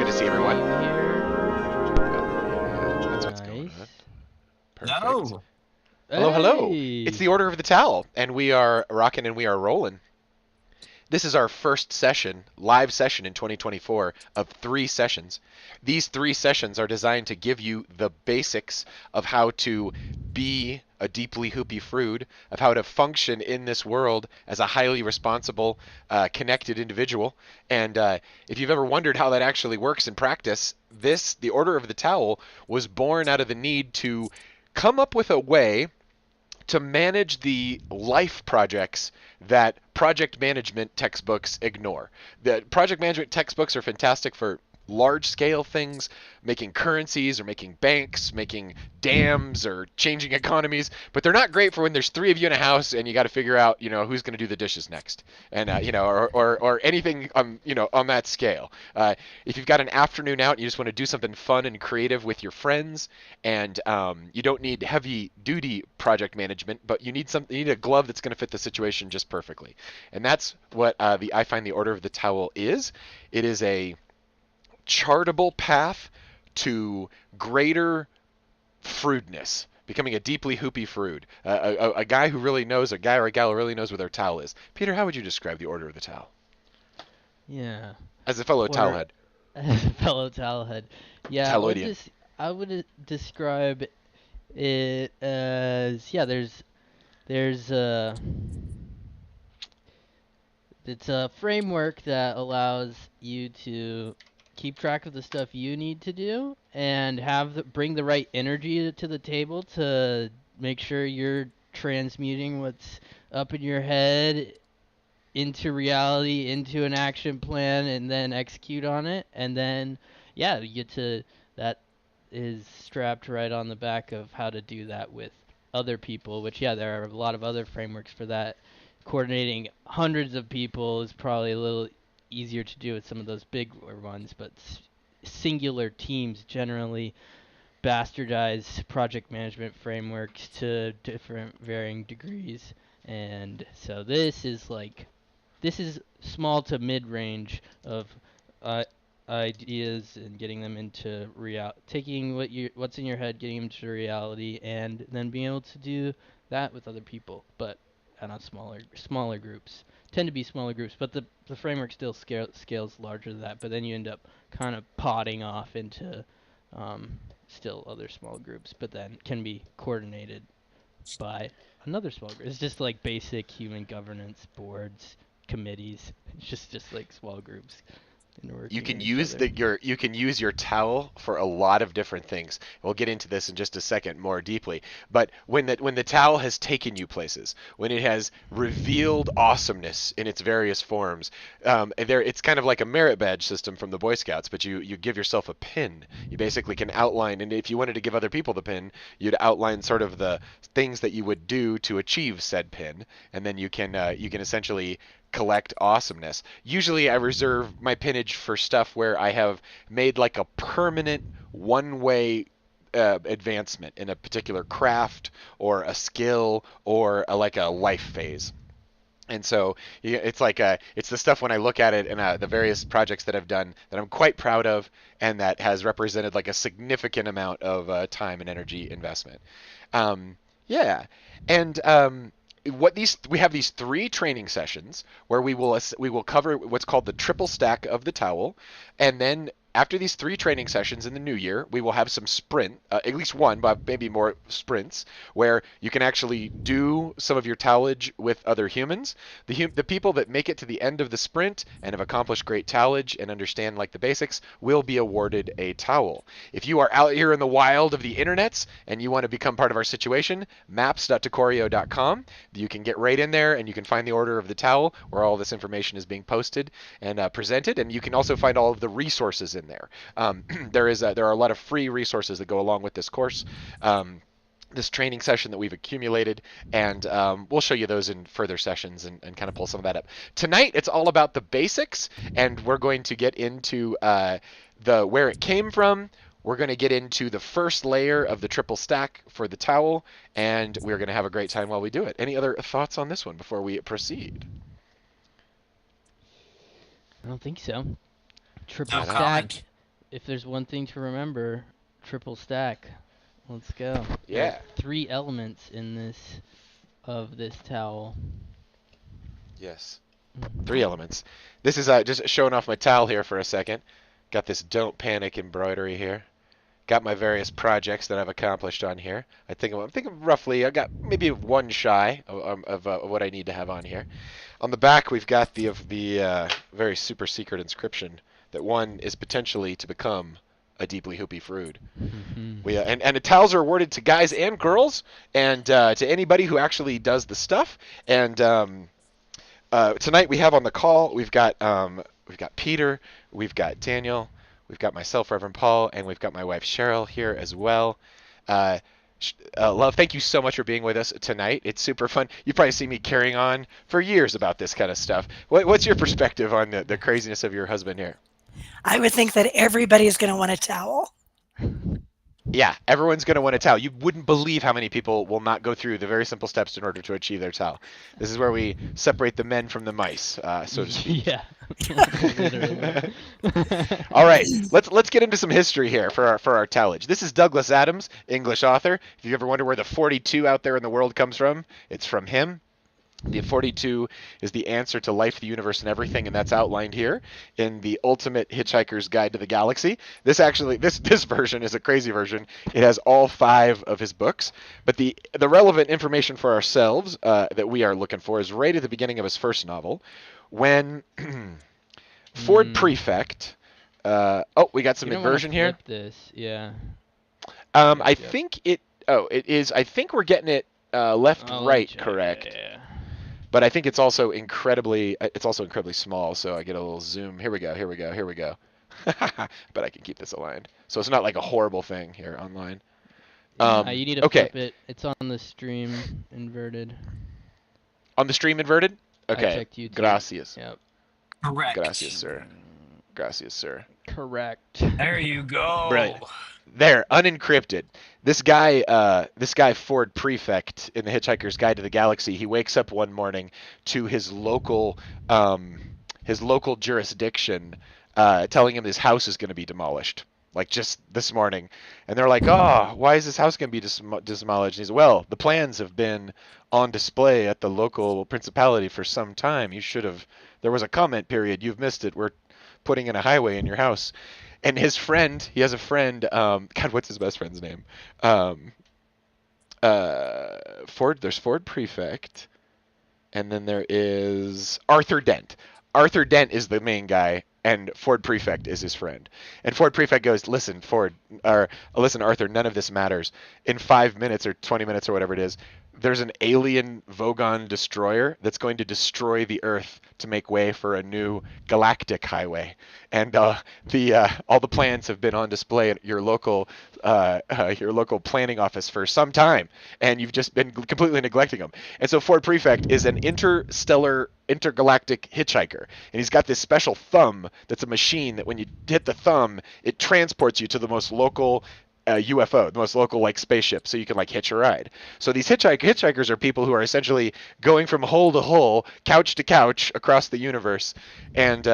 good to see everyone. That's what's going on. Nice. Perfect. No. Hello, hello. It's Hey! the Order of the Towel, and we are rocking and we are rolling. This is our first session, live session in 2024 of 3 sessions. These 3 sessions are designed to give you the basics of how to be a deeply hoopy Frood, of how to function in this world as a highly responsible, connected individual. And if you've ever wondered how that actually works in practice, the Order of the Towel, was born out of the need to come up with a way to manage the life projects that project management textbooks ignore. The project management textbooks are fantastic for large scale things, making currencies or making banks, making dams or changing economies, but they're not great for when there's 3 of you in a house and you got to figure out, who's going to do the dishes next, and or anything on that scale. If you've got an afternoon out and you just want to do something fun and creative with your friends, and you don't need heavy duty project management, but you need a glove that's going to fit the situation just perfectly, and that's what I find the Order of the Towel is. It is a chartable path to greater Froodness, becoming a deeply hoopy Frood, a guy who really knows, a guy or a gal who really knows what their towel is. Peter, how would you describe the Order of the Towel Yeah. as a fellow towelhead? Fellow towelhead. Yeah, Towloidian. I would describe it as there's it's a framework that allows you to keep track of the stuff you need to do and bring the right energy to the table to make sure you're transmuting what's up in your head into reality, into an action plan, and then execute on it. And then, yeah, you get to that is strapped right on the back of how to do that with other people, which, yeah, there are a lot of other frameworks for that. Coordinating hundreds of people is probably a little easier to do with some of those bigger ones, but singular teams generally bastardize project management frameworks to different varying degrees. And so this is small to mid-range of uh, ideas and getting them into taking what's in your head, getting them into reality, and then being able to do that with other people, but on smaller groups. Tend to be smaller groups, but the framework still scales larger than that. But then you end up kind of potting off into still other small groups, but then can be coordinated by another small group. It's just like basic human governance boards, committees. It's just like small groups and You working can in each use other. you can use your towel for a lot of different things. We'll get into this in just a second more deeply. But when the towel has taken you places, when it has revealed awesomeness in its various forms, it's kind of like a merit badge system from the Boy Scouts, but you give yourself a pin. You basically can outline, and if you wanted to give other people the pin, you'd outline sort of the things that you would do to achieve said pin, and then you can essentially collect awesomeness. Usually I reserve my pinnage for stuff where I have made like a permanent one-way advancement in a particular craft or a skill or like a life phase. And so it's like it's the stuff when I look at it and the various projects that I've done that I'm quite proud of and that has represented like a significant amount of time and energy investment. Yeah, and we have these 3 training sessions where we will cover what's called the triple stack of the towel, and then after these 3 training sessions in the new year, we will have some at least one, but maybe more sprints, where you can actually do some of your towelage with other humans. The people that make it to the end of the sprint and have accomplished great towelage and understand like the basics will be awarded a towel. If you are out here in the wild of the internets and you want to become part of our situation, maps.decorio.com. You can get right in there and you can find the Order of the Towel where all this information is being posted and presented, and you can also find all of the resources in there. There are a lot of free resources that go along with this course. This training session that we've accumulated, and we'll show you those in further sessions and kind of pull some of that up. Tonight, it's all about the basics, and we're going to get into where it came from. We're going to get into the first layer of the triple stack for the towel, and we're going to have a great time while we do it. Any other thoughts on this one before we proceed? I don't think so. Triple No Right on. stack comment. if there's one thing to remember, triple stack. Let's go. There's Yeah. 3 elements in this towel. Yes. 3 Mhm. elements. This is just showing off my towel here for a second. Got this "Don't Panic" embroidery here. Got my various projects that I've accomplished on here. I'm thinking roughly. I got maybe one shy of what I need to have on here. On the back, we've got the very super secret inscription that one is potentially to become a deeply hoopy Frood. And the towels are awarded to guys and girls, and to anybody who actually does the stuff. And tonight we have on the call, we've got Peter, we've got Daniel, we've got myself, Reverend Paul, and we've got my wife Cheryl here as well. Uh, Love, thank you so much for being with us tonight. It's super fun. You've probably seen me carrying on for years about this kind of stuff. What's your perspective on the craziness of your husband here? I would think that everybody is going to want a towel. Yeah, everyone's going to want a towel. You wouldn't believe how many people will not go through the very simple steps in order to achieve their towel. This is where we separate the men from the mice, so to speak. Yeah. Literally. All right, let's get into some history here for our towelage. This is Douglas Adams, English author. If you ever wonder where the 42 out there in the world comes from, it's from him. The 42 is the answer to life, the universe, and everything, and that's outlined here in the Ultimate Hitchhiker's Guide to the Galaxy. This version is a crazy version. It has all 5 of his books, but the relevant information for ourselves that we are looking for is right at the beginning of his first novel, when Ford Prefect. We got some You don't wanna inversion here. flip this, yeah. I Yep. think it. Oh, it is. I think we're getting it left, Oh, let me right, check. correct. Yeah. But I think it's also incredibly small, so I get a little zoom. Here we go. But I can keep this aligned, so it's not like a horrible thing here online. You need to Okay, flip it. It's on the stream inverted. on the stream inverted. I Okay, checked YouTube. gracias, Yep. Correct. gracias, sir. Correct. There you go. Brilliant. There, unencrypted. This guy Ford Prefect in the Hitchhiker's Guide to the Galaxy. He wakes up one morning to his local jurisdiction telling him his house is going to be demolished. Like just this morning, and they're like, "Oh, why is this house going to be demolished?" And he's, "Well, the plans have been on display at the local principality for some time. You should have. There was a comment period. You've missed it. We're putting in a highway in your house." And his friend, he has a friend. God, what's his best friend's name? Ford. There's Ford Prefect, and then there is Arthur Dent. Arthur Dent is the main guy, and Ford Prefect is his friend. And Ford Prefect goes, "Listen, listen, Arthur. None of this matters. In 5 minutes or 20 minutes or whatever it is, there's an alien Vogon destroyer that's going to destroy the Earth to make way for a new galactic highway. And all the plans have been on display at your local planning office for some time, and you've just been completely neglecting them." And so Ford Prefect is an intergalactic hitchhiker, and he's got this special thumb that's a machine that when you hit the thumb, it transports you to the most local UFO, the most local like spaceship, so you can like hitch a ride. So these hitchhikers are people who are essentially going from hole to hole, couch to couch across the universe, and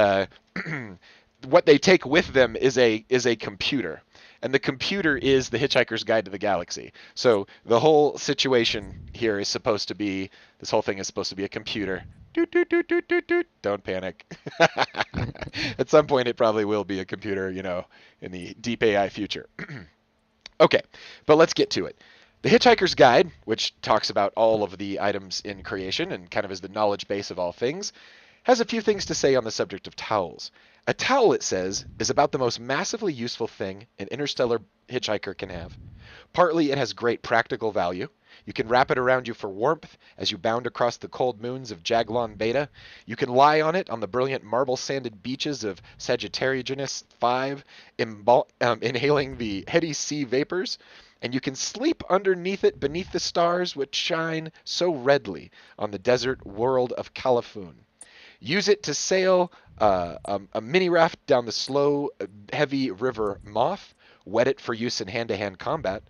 what they take with them is a computer. And the computer is the Hitchhiker's Guide to the Galaxy. So the whole situation here is supposed to be, this whole thing is supposed to be a computer. Doot, doot, doot, doot, doot, doot. Don't panic. At some point it probably will be a computer, in the deep AI future. Okay, but let's get to it. The Hitchhiker's Guide, which talks about all of the items in creation and kind of is the knowledge base of all things, has a few things to say on the subject of towels. A towel, it says, is about the most massively useful thing an interstellar hitchhiker can have. Partly it has great practical value. You can wrap it around you for warmth as you bound across the cold moons of Jaglon Beta. You can lie on it on the brilliant marble-sanded beaches of Sagittarius 5, inhaling the heady sea vapors. And you can sleep underneath it beneath the stars which shine so redly on the desert world of Califoon. Use it to sail a mini raft down the slow, heavy river Moth. Wet it for use in hand-to-hand combat.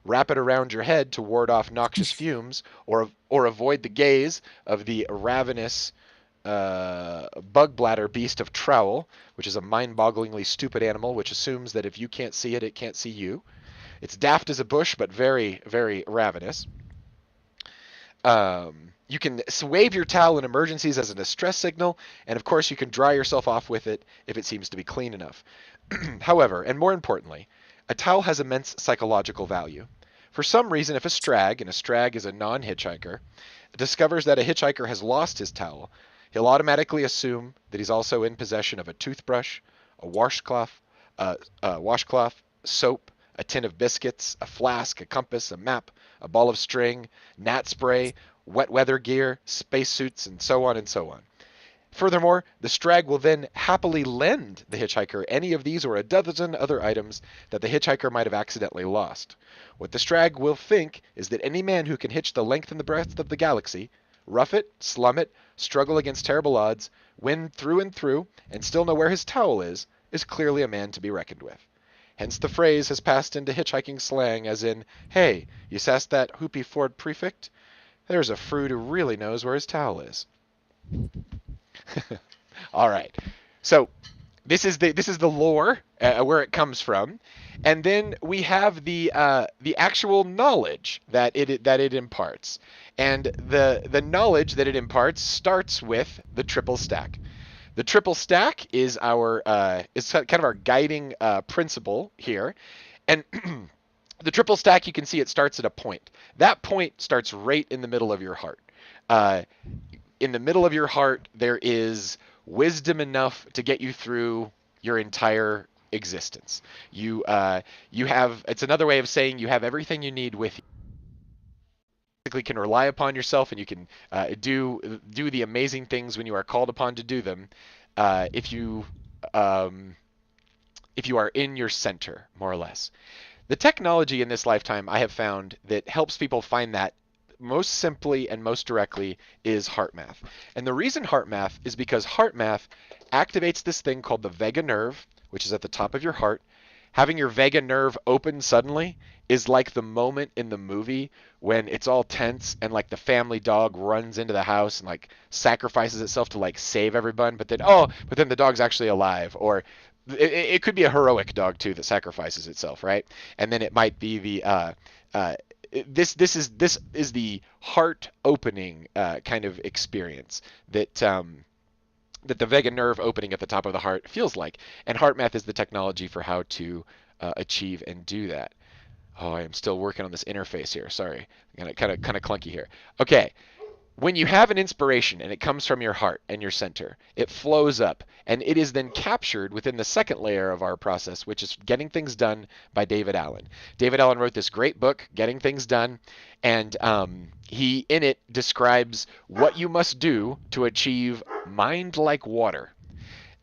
Wrap it around your head to ward off noxious fumes, or avoid the gaze of the ravenous bug bladder beast of trowel, which is a mind-bogglingly stupid animal which assumes that if you can't see it, it can't see you. It's daft as a bush, but very, very ravenous. You can wave your towel in emergencies as a distress signal, and of course you can dry yourself off with it if it seems to be clean enough. However, and more importantly, a towel has immense psychological value. For some reason, if a strag, and a strag is a non-hitchhiker, discovers that a hitchhiker has lost his towel, he'll automatically assume that he's also in possession of a toothbrush, a washcloth, soap, a tin of biscuits, a flask, a compass, a map, a ball of string, gnat spray, wet weather gear, spacesuits, and so on and so on. Furthermore, the strag will then happily lend the hitchhiker any of these or a dozen other items that the hitchhiker might have accidentally lost. What the strag will think is that any man who can hitch the length and the breadth of the galaxy, rough it, slum it, struggle against terrible odds, win through and through, and still know where his towel is clearly a man to be reckoned with. Hence the phrase has passed into hitchhiking slang as in, hey, you sassed that Hoopy Ford prefect? There's a Frood who really knows where his towel is. All right. So this is the lore where it comes from, and then we have the actual knowledge that it imparts, and the knowledge that it imparts starts with the triple stack. The triple stack is is kind of our guiding principle here, and the triple stack, you can see it starts at a point. That point starts right in the middle of your heart. In the middle of your heart, there is wisdom enough to get you through your entire existence. You have, it's another way of saying you have everything you need with you. Basically can rely upon yourself, and you can do the amazing things when you are called upon to do them if you are in your center, more or less. The technology in this lifetime I have found that helps people find that most simply and most directly is heart math. And the reason heart math is because heart math activates this thing called the vagus nerve, which is at the top of your heart. Having your vagus nerve open suddenly is like the moment in the movie when it's all tense and like the family dog runs into the house and like sacrifices itself to like save everyone, but then the dog's actually alive. Or it could be a heroic dog too that sacrifices itself, right? And then it might be the this is the heart opening kind of experience that that the vagus nerve opening at the top of the heart feels like. And heart math is the technology for how to achieve and do that. Oh, I am still working on this interface here. Sorry, kind of clunky here. Okay. When you have an inspiration and it comes from your heart and your center, it flows up, and it is then captured within the second layer of our process, which is Getting Things Done by David Allen. David Allen wrote this great book, Getting Things Done, and he in it describes what you must do to achieve mind like water.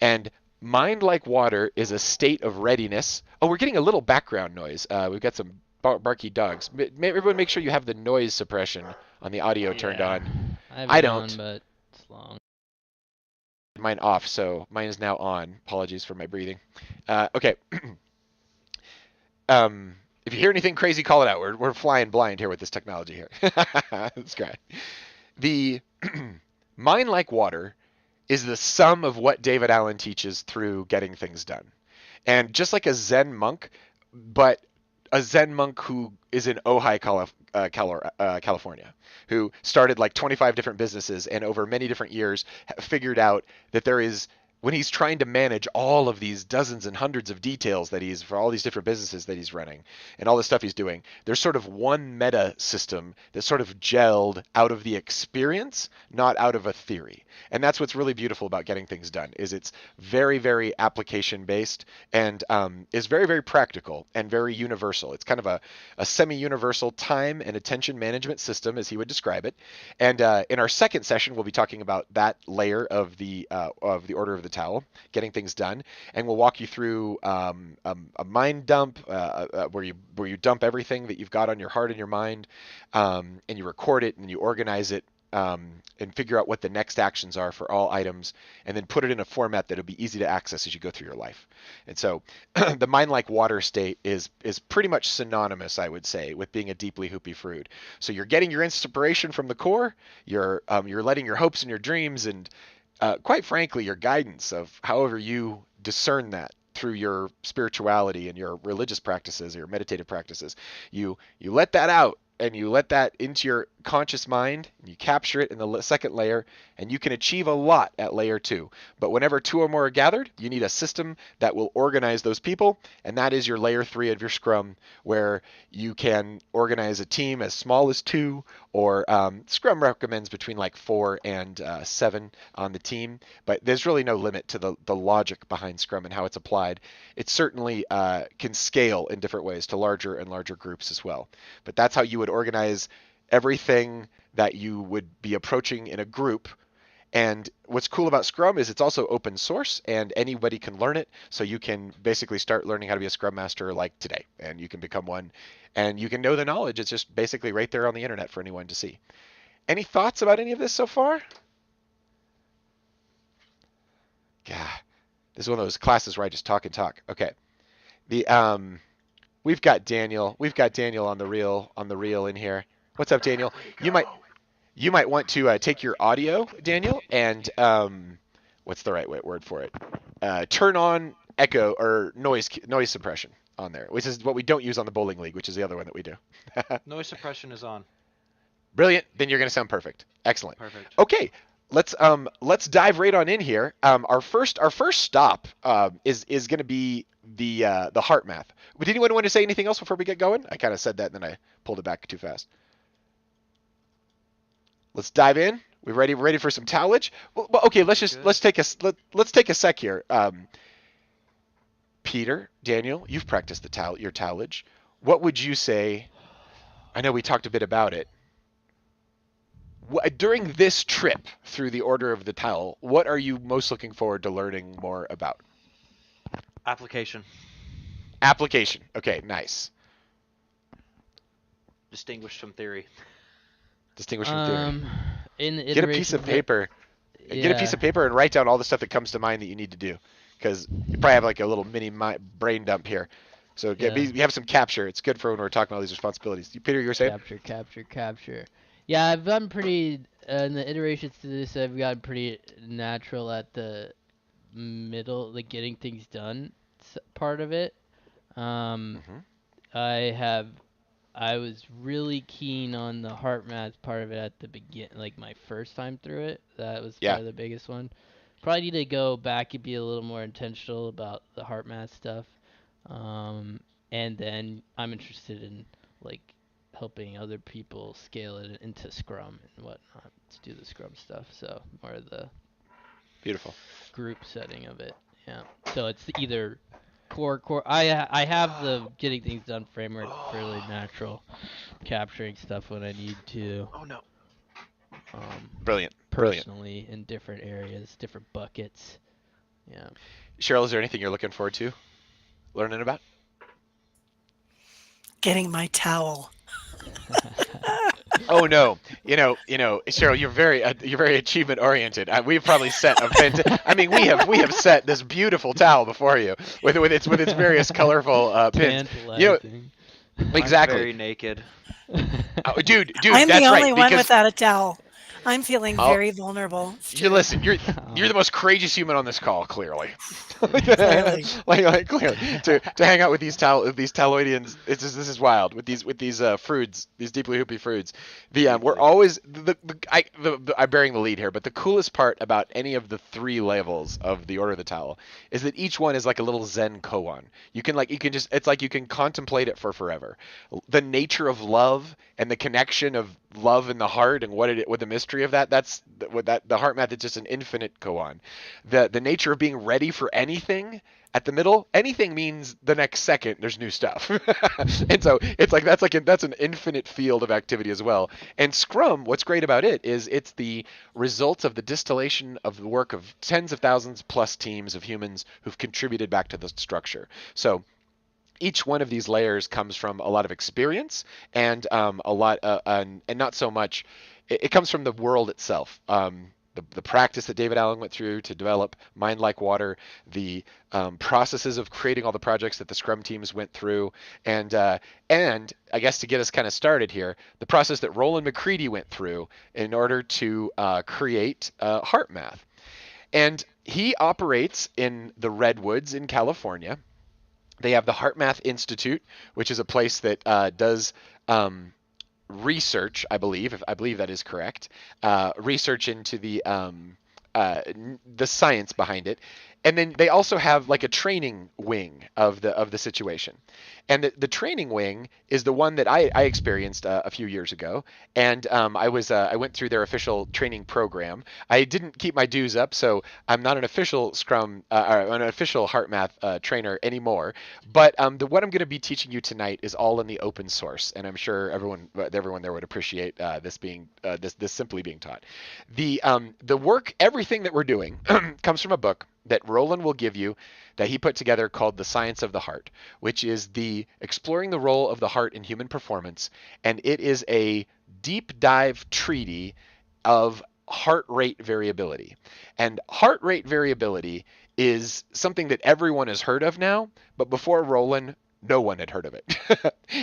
And mind like water is a state of readiness. Oh, we're getting a little background noise. We've got some barky dogs. Everyone make sure you have the noise suppression on the audio turned on. I don't. On, but it's long. Mine off, so mine is now on. Apologies for my breathing. Okay. If you hear anything crazy, call it out. We're flying blind here with this technology here. That's great. The mind like water is the sum of what David Allen teaches through Getting Things Done. And just like a Zen monk, but a Zen monk who is in Ojai, California, who started like 25 different businesses and over many different years figured out that there is, when he's trying to manage all of these dozens and hundreds of details that he's for all these different businesses that he's running and all the stuff he's doing, there's sort of one meta system that sort of gelled out of the experience, not out of a theory. And that's what's really beautiful about Getting Things Done, is it's very, very application based and is very, very practical and very universal. It's kind of a semi-universal time and attention management system, as he would describe it. And in our second session, we'll be talking about that layer of the order of the towel, Getting Things Done, and we'll walk you through a mind dump where you dump everything that you've got on your heart and your mind, and you record it and you organize it, and figure out what the next actions are for all items, and then put it in a format that'll be easy to access as you go through your life. And so the mind like water state is pretty much synonymous, I would say, with being a deeply Hoopy Frood. So you're getting your inspiration from the core, you're letting your hopes and your dreams and quite frankly, your guidance of however you discern that through your spirituality and your religious practices or your meditative practices. You let that out and you let that into your conscious mind, and you capture it in the second layer, and you can achieve a lot at layer 2. But whenever 2 or more are gathered, you need a system that will organize those people, and that is your layer 3 of your Scrum, where you can organize a team as small as 2, or Scrum recommends between like 4 and 7 on the team, but there's really no limit to the logic behind Scrum and how it's applied. It certainly can scale in different ways to larger and larger groups as well. But that's how you would organize everything that you would be approaching in a group. And what's cool about Scrum is it's also open source and anybody can learn it. So you can basically start learning how to be a Scrum Master like today, and you can become one, and you can know the knowledge. It's just basically right there on the internet for anyone to see. Any thoughts about any of this so far? Yeah, this is one of those classes where I just talk and talk. Okay. We've got Daniel. We've got Daniel on the reel in here. What's up, Daniel? You might want to take your audio, Daniel, and what's the right word for it? Turn on echo or noise suppression on there, which is what we don't use on the bowling league, which is the other one that we do. Noise suppression is on. Brilliant. Then you're going to sound perfect. Excellent. Perfect. Okay. Let's dive right on in here. Our first stop is going to be the heart math. Did anyone want to say anything else before we get going? I kind of said that and then I pulled it back too fast. Let's dive in. We ready for some towelage? Well, okay, let's take a sec here. Peter, Daniel, you've practiced your towelage. What would you say? I know we talked a bit about it. During this trip through the Order of the Towel, what are you most looking forward to learning more about? Application. Application. Okay, nice. Distinguished from theory. Distinguished from theory. In the Get a piece of paper. Yeah. Get a piece of paper and write down all the stuff that comes to mind that you need to do, because you probably have like a little mini brain dump here. So you have some capture. It's good for when we're talking about all these responsibilities. Peter, you were saying? Capture. Yeah, I've gotten pretty in the iterations to this. I've gotten pretty natural at the middle, like getting things done part of it. I was really keen on the heart math part of it at the begin, like my first time through it. That was probably the biggest one. Probably need to go back and be a little more intentional about the heart math stuff. And then I'm interested in like helping other people scale it into Scrum and whatnot to do the Scrum stuff. So more of the beautiful group setting of it. Yeah. So it's either core. I have the getting things done framework fairly natural, capturing stuff when I need to. Oh no. Brilliant. Personally in different areas, different buckets. Yeah. Cheryl, is there anything you're looking forward to learning about? Getting my towel. Oh no, Cheryl, you're very achievement oriented. We've probably set we have set this beautiful towel before you with its various colorful pins. Exactly. I'm very naked. Oh, dude, I'm that's the only right, one because without a towel. I'm feeling very vulnerable. You're the most courageous human on this call, clearly. Clearly. like clearly to hang out with these Taloidians. This is wild with these Froods, these deeply hoopy Froods. We're always I'm bearing the lead here, but the coolest part about any of the 3 levels of the Order of the Towel is that each one is like a little Zen koan. You can contemplate it for forever. The nature of love and the connection of love in the heart and what the mystery of that's the heart math is just an infinite koan. The nature of being ready for anything at the middle, anything means the next second there's new stuff. And so it's like that's an infinite field of activity as well. And Scrum, what's great about it is it's the result of the distillation of the work of tens of thousands plus teams of humans who've contributed back to the structure. So each one of these layers comes from a lot of experience and a lot and not so much. It comes from the world itself. The practice that David Allen went through to develop Mind Like Water, the processes of creating all the projects that the Scrum teams went through, and I guess to get us kind of started here, the process that Roland McCready went through in order to create heart math. And he operates in the Redwoods in California. They have the HeartMath Institute, which is a place that does research, I believe that is correct, research into the science behind it. And then they also have like a training wing of the situation. And the training wing is the one that I experienced a few years ago. And I went through their official training program. I didn't keep my dues up, so I'm not an official Scrum or an official HeartMath trainer anymore. But what I'm going to be teaching you tonight is all in the open source, and I'm sure everyone there would appreciate this simply being taught. The work, everything that we're doing, comes from a book that Roland will give you that he put together called The Science of the Heart, which is the exploring the role of the heart in human performance, and it is a deep dive treatise of heart rate variability. And heart rate variability is something that everyone has heard of now, but before Roland, no one had heard of it.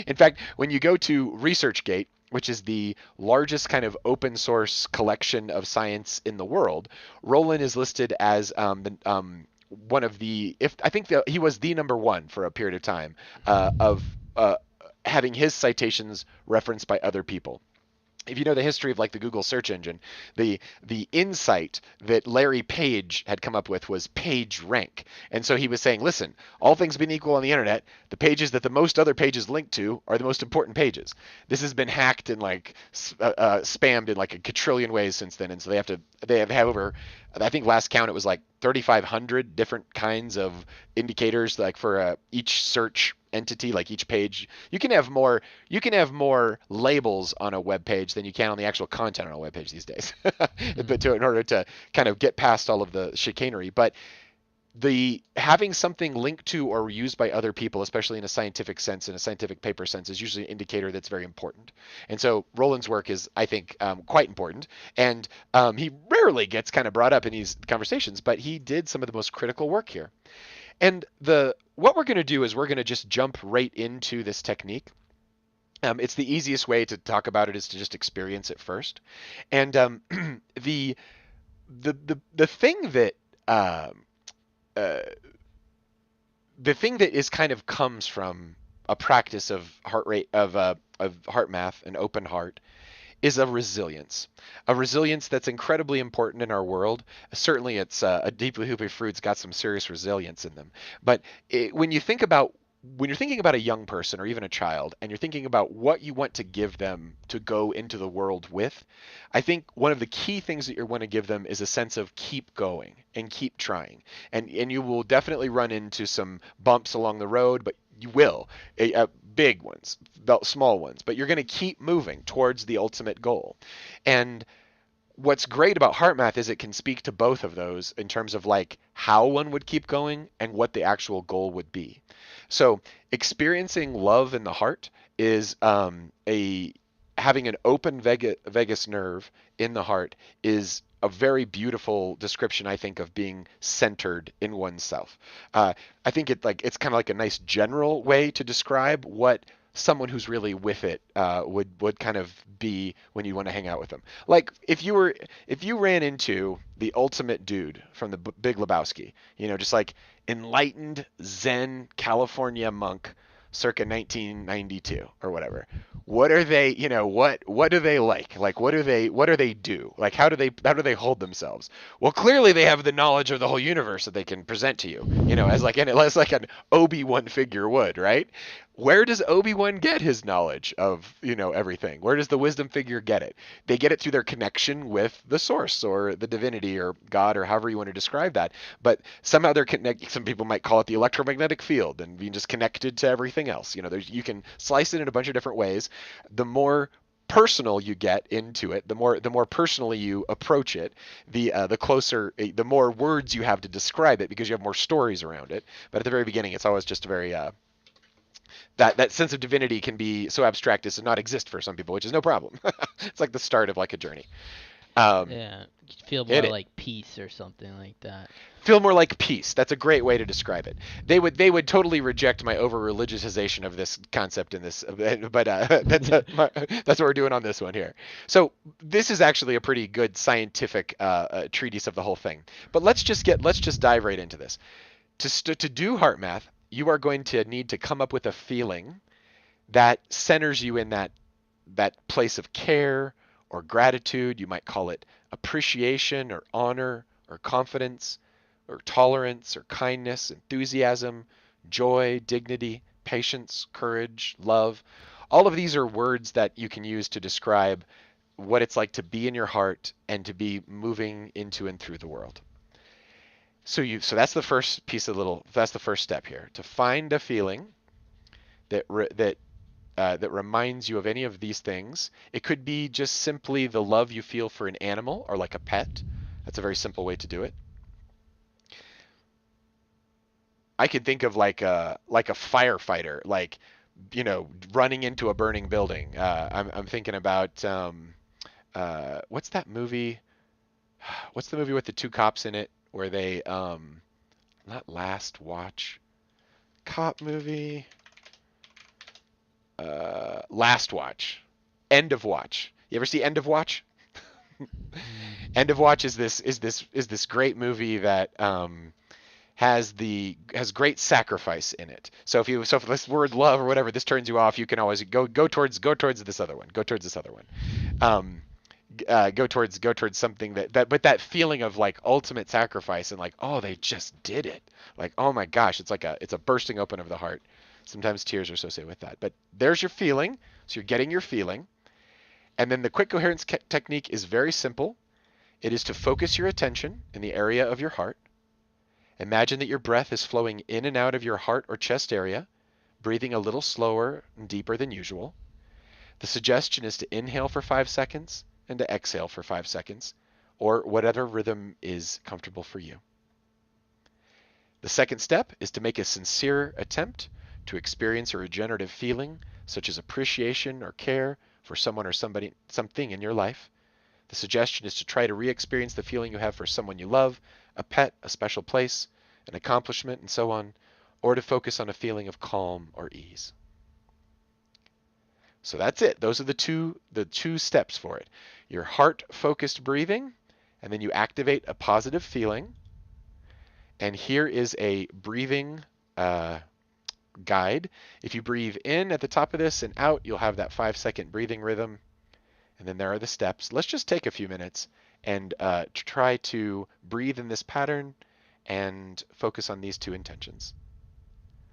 In fact, when you go to ResearchGate, which is the largest kind of open source collection of science in the world, Roland is listed as one of the, if I think he was the number one for a period of time of having his citations referenced by other people. If you know the history of like the Google search engine, the insight that Larry Page had come up with was page rank. And so he was saying, listen, all things being equal on the internet, the pages that the most other pages link to are the most important pages. This has been hacked and like spammed in like a quadrillion ways since then. And so they have over, I think last count it was like 3,500 different kinds of indicators like for each search entity, like each page. You can have more labels on a web page than you can on the actual content on a web page these days. But in order to kind of get past all of the chicanery. But the having something linked to or used by other people, especially in a scientific sense, in a scientific paper sense, is usually an indicator that's very important. And so Roland's work is, I think, quite important. And he rarely gets kind of brought up in these conversations, but he did some of the most critical work here. And what we're going to do is we're going to just jump right into this technique. It's the easiest way to talk about it is to just experience it first. And the thing that the thing that is kind of comes from a practice of heart math and open heart is a resilience that's incredibly important in our world. Certainly, it's a deeply hoopy Frood's got some serious resilience in them. But when you're thinking about a young person or even a child, and you're thinking about what you want to give them to go into the world with, I think one of the key things that you want to give them is a sense of keep going and keep trying. And you will definitely run into some bumps along the road, but you will, big ones, small ones, but you're going to keep moving towards the ultimate goal. And what's great about HeartMath is it can speak to both of those in terms of like how one would keep going and what the actual goal would be. So experiencing love in the heart is having an open vagus nerve in the heart is a very beautiful description, I think, of being centered in oneself. I think it's kind of like a nice general way to describe what someone who's really with it would kind of be when you want to hang out with them. Like if you ran into the ultimate dude from the Big Lebowski, just like enlightened Zen California monk circa 1992 or whatever. What are they, what do they like? Like what do they do? Like how do they hold themselves? Well, clearly they have the knowledge of the whole universe that they can present to you, as like an Obi-Wan figure would, right? Where does Obi-Wan get his knowledge of, everything? Where does the wisdom figure get it? They get it through their connection with the source or the divinity or God or however you want to describe that. But somehow they're connected. Some people might call it the electromagnetic field and being just connected to everything else. You can slice it in a bunch of different ways. The more personal you get into it, the more personally you approach it, the closer, the more words you have to describe it because you have more stories around it. But at the very beginning, it's always just a very that sense of divinity can be so abstract as to not exist for some people, which is no problem. It's like the start of like a journey. Um, Yeah, you feel hit more it. like peace or something like that. Feel more like peace. That's a great way to describe it. They would totally reject my over religiousization of this concept in this, but that's what we're doing on this one here. So this is actually a pretty good scientific treatise of the whole thing. But let's just dive right into this. To do heart math, you are going to need to come up with a feeling that centers you in that place of care or gratitude. You might call it appreciation or honor or confidence or tolerance or kindness, enthusiasm, joy, dignity, patience, courage, love. All of these are words that you can use to describe what it's like to be in your heart and to be moving into and through the world. So that's the first piece of little that's the first step here. To find a feeling that reminds you of any of these things. It could be just simply the love you feel for an animal or like a pet. That's a very simple way to do it. I could think of like a firefighter, like running into a burning building. I'm thinking about what's that movie? What's the movie with the two cops in it where they not Last Watch, cop movie, Last Watch, End of Watch. You ever see End of Watch? End of Watch is this great movie that has great sacrifice in it. So if this word love or whatever this turns you off, you can always go towards this other one. Go towards this other one. Um, go towards something but that feeling of like ultimate sacrifice and like, oh, they just did it. Like, oh my gosh, it's a bursting open of the heart. Sometimes tears are associated with that. But there's your feeling. So you're getting your feeling. And then the quick coherence technique is very simple. It is to focus your attention in the area of your heart. Imagine that your breath is flowing in and out of your heart or chest area, breathing a little slower and deeper than usual. The suggestion is to inhale for 5 seconds and to exhale for 5 seconds, or whatever rhythm is comfortable for you. The second step is to make a sincere attempt to experience a regenerative feeling, such as appreciation or care for someone or something in your life. The suggestion is to try to re-experience the feeling you have for someone you love, a pet, a special place, an accomplishment, and so on, or to focus on a feeling of calm or ease. So that's it. Those are the two steps for it. Your heart-focused breathing, and then you activate a positive feeling. And here is a breathing guide. If you breathe in at the top of this and out, you'll have that 5-second breathing rhythm. And then there are the steps. Let's just take a few minutes and try to breathe in this pattern and focus on these two intentions.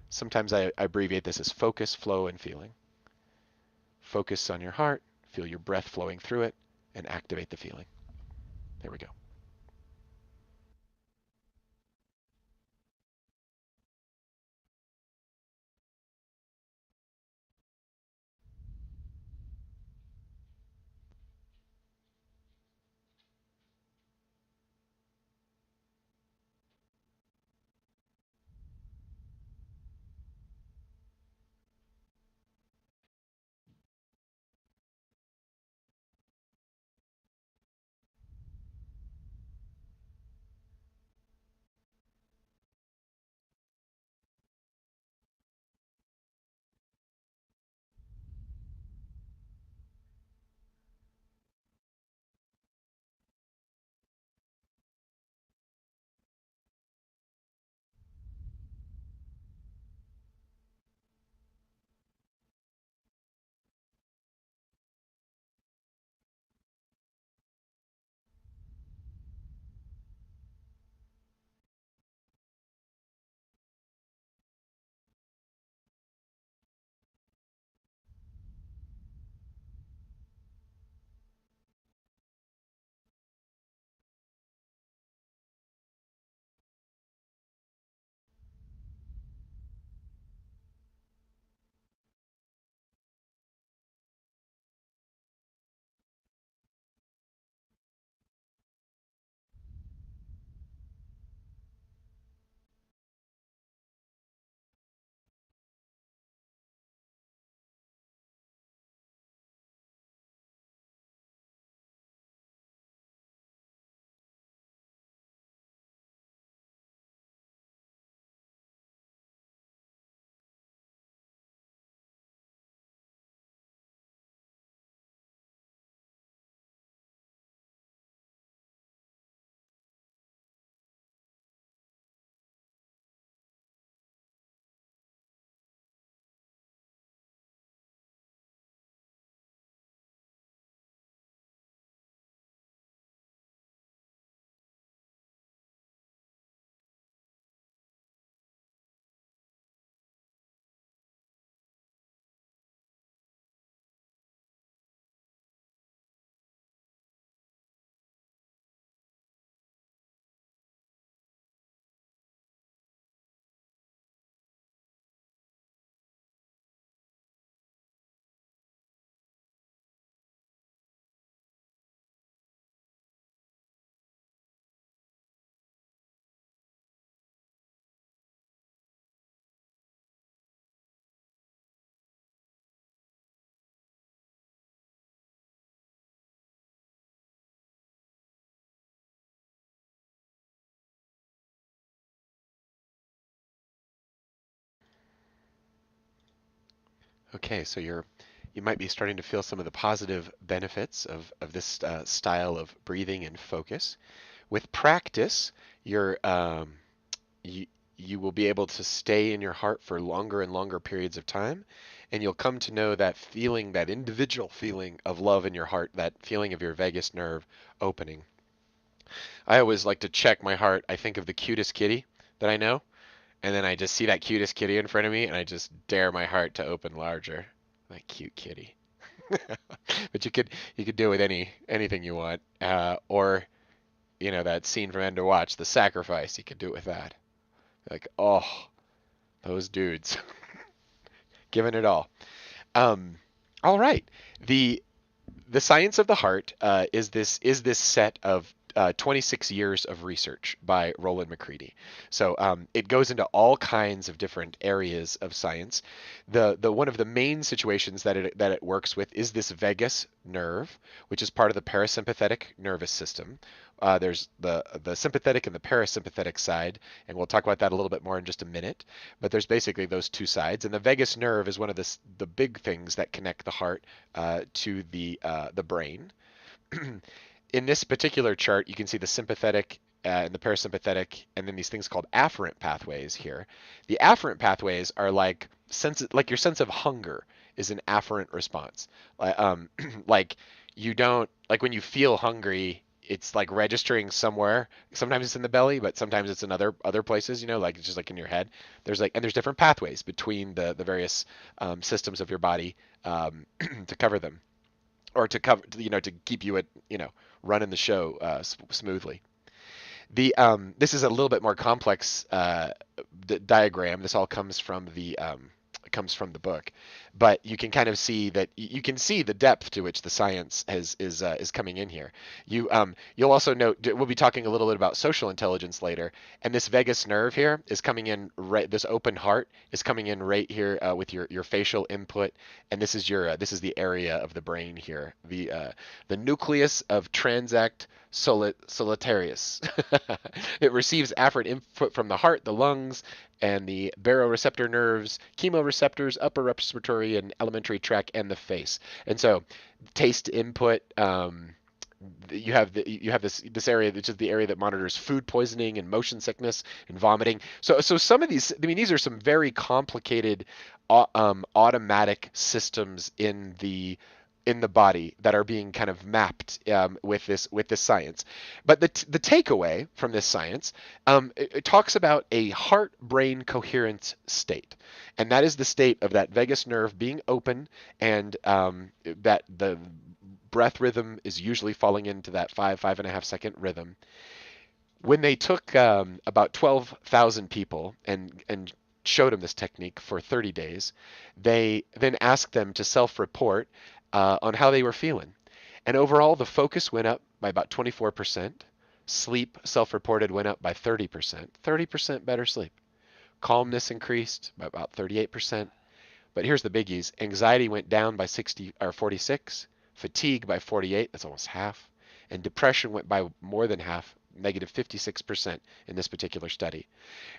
Sometimes I abbreviate this as focus, flow, and feeling. Focus on your heart, feel your breath flowing through it, and activate the feeling. There we go. Okay, so you might be starting to feel some of the positive benefits of this style of breathing and focus. With practice, you're you you will be able to stay in your heart for longer and longer periods of time, and you'll come to know that feeling, that individual feeling of love in your heart, that feeling of your vagus nerve opening. I always like to check my heart. I think of the cutest kitty that I know, and then I just see that cutest kitty in front of me, and I just dare my heart to open larger. Like cute kitty. But you could do it with anything you want, or that scene from End of Watch, the sacrifice. You could do it with that. Like, oh, those dudes, giving it all. Um, all right. The the science of the heart is this set of 26 years of research by Roland McCready. So it goes into all kinds of different areas of science. The one of the main situations that it works with is this vagus nerve, which is part of the parasympathetic nervous system. There's the sympathetic and the parasympathetic side, and we'll talk about that a little bit more in just a minute. But there's basically those two sides, and the vagus nerve is one of the big things that connect the heart to the brain. In this particular chart, you can see the sympathetic and the parasympathetic, and then these things called afferent pathways here. The afferent pathways are like like your sense of hunger is an afferent response. Like you don't like when you feel hungry, it's like registering somewhere. Sometimes it's in the belly, but sometimes it's in other places. Like it's just like in your head. There's different pathways between the various systems of your body to cover them, or to keep you running the show smoothly. This is a little bit more complex diagram. This all comes from the book, but you can kind of see that you can see the depth to which the science is coming in here. You'll also note we'll be talking a little bit about social intelligence later, and this vagus nerve here is coming in right. This open heart is coming in right here with your facial input, and this is the area of the brain here, the nucleus of transact solitarius. It receives afferent input from the heart, the lungs, and the baroreceptor nerves, chemoreceptors, upper respiratory and alimentary tract, and the face. And so, taste input. You have this area, which is the area that monitors food poisoning and motion sickness and vomiting. So some of these, I mean, these are some very complicated automatic systems in the body that are being kind of mapped with this science. But the takeaway from this science, it talks about a heart-brain coherent state, and that is the state of that vagus nerve being open, and that the breath rhythm is usually falling into that 5.5 second rhythm. When they took about 12,000 people and showed them this technique for 30 days, they then asked them to self-report on how they were feeling. And overall, the focus went up by about 24%. Sleep, self-reported, went up by 30%. 30% better sleep. Calmness increased by about 38%. But here's the biggies. Anxiety went down by 46. Fatigue by 48. That's almost half. And depression went by more than half, negative 56% in this particular study.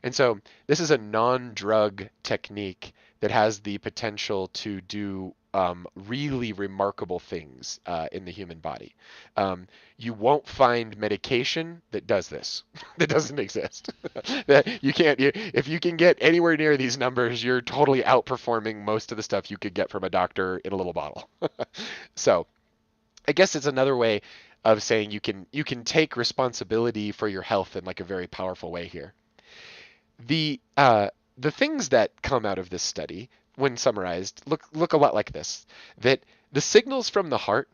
And so this is a non-drug technique that has the potential to do really remarkable things in the human body. You won't find medication that does this. That doesn't exist. That you can't. If you can get anywhere near these numbers, you're totally outperforming most of the stuff you could get from a doctor in a little bottle. So, I guess it's another way of saying you can take responsibility for your health in like a very powerful way here. The things that come out of this study, when summarized, look a lot like this. That the signals from the heart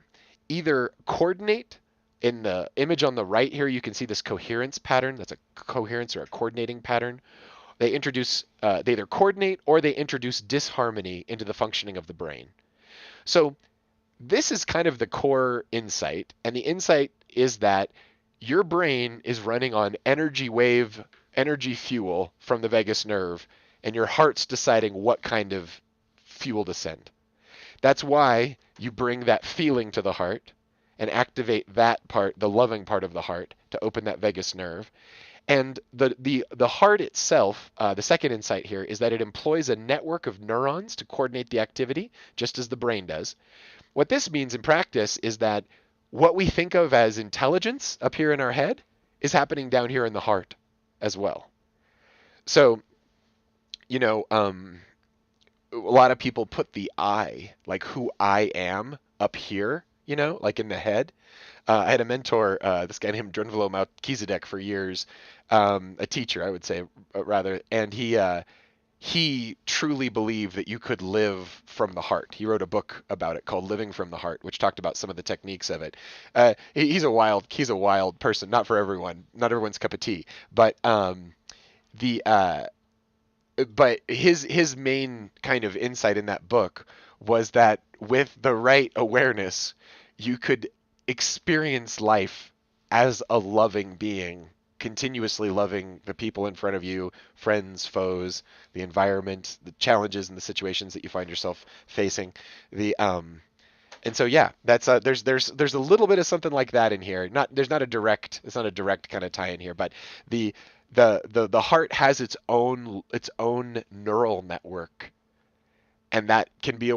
either coordinate. In the image on the right here, you can see this coherence pattern. That's a coherence or a coordinating pattern. They either coordinate or they introduce disharmony into the functioning of the brain. So this is kind of the core insight, and the insight is that your brain is running on energy fuel from the vagus nerve, and your heart's deciding what kind of fuel to send. That's why you bring that feeling to the heart and activate that part, the loving part of the heart, to open that vagus nerve. And the heart itself, the second insight here is that it employs a network of neurons to coordinate the activity, just as the brain does. What this means in practice is that what we think of as intelligence up here in our head is happening down here in the heart as well. So, you know, a lot of people put the I, like who I am, up here, like in the head. I had a mentor, this guy named Drunvalo Melchizedek for years, a teacher, I would say, rather, and he truly believed that you could live from the heart. He wrote a book about it called Living from the Heart, which talked about some of the techniques of it. He's a wild person, not for everyone, not everyone's cup of tea, but the but his main kind of insight in that book was that with the right awareness, you could experience life as a loving being, continuously loving the people in front of you, friends, foes, the environment, the challenges and the situations that you find yourself facing. The And so yeah, that's there's a little bit of something like that in here. It's not a direct kind of tie in here, but the the heart has its own neural network, and that can be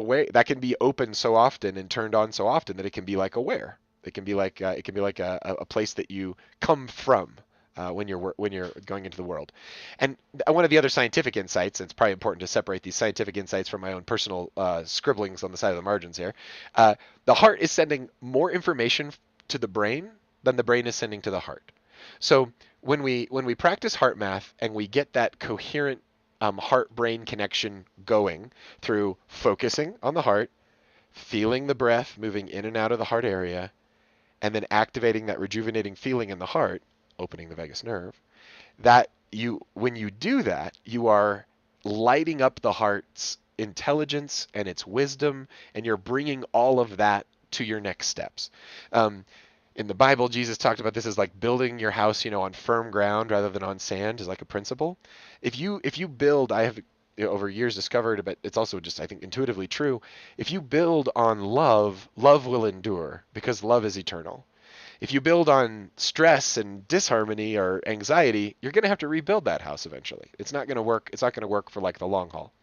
open so often and turned on so often that it can be like aware. It can be like a place that you come from when you're going into the world. And one of the other scientific insights, and it's probably important to separate these scientific insights from my own personal scribblings on the side of the margins here. The heart is sending more information to the brain than the brain is sending to the heart. So when we practice heart math and we get that coherent heart-brain connection going through focusing on the heart, feeling the breath moving in and out of the heart area, and then activating that rejuvenating feeling in the heart, opening the vagus nerve, when you do that, you are lighting up the heart's intelligence and its wisdom, and you're bringing all of that to your next steps. In the Bible, Jesus talked about this as like building your house, on firm ground rather than on sand, is like a principle. If you build, I have over years discovered, but it's also just I think intuitively true. If you build on love, love will endure because love is eternal. If you build on stress and disharmony or anxiety, you're going to have to rebuild that house eventually. It's not going to work. It's not going to work for like the long haul.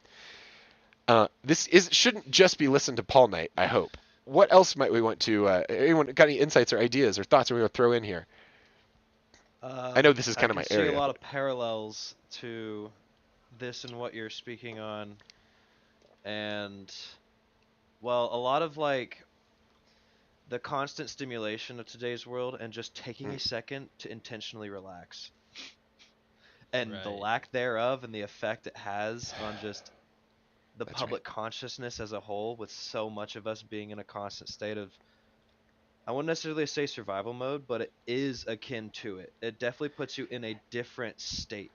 This shouldn't just be listened to Paul Knight, I hope. What else might we want to? Anyone got any insights or ideas or thoughts we want to throw in here? I know this is kind of my I can see area. a lot of parallels to this and what you're speaking on, and well, a lot of like the constant stimulation of today's world and just taking a second to intentionally relax, and the Right. lack thereof and the effect it has on just the That's public consciousness as a whole, with so much of us being in a constant state of, I wouldn't necessarily say survival mode, but it is akin to it. It definitely puts you in a different state.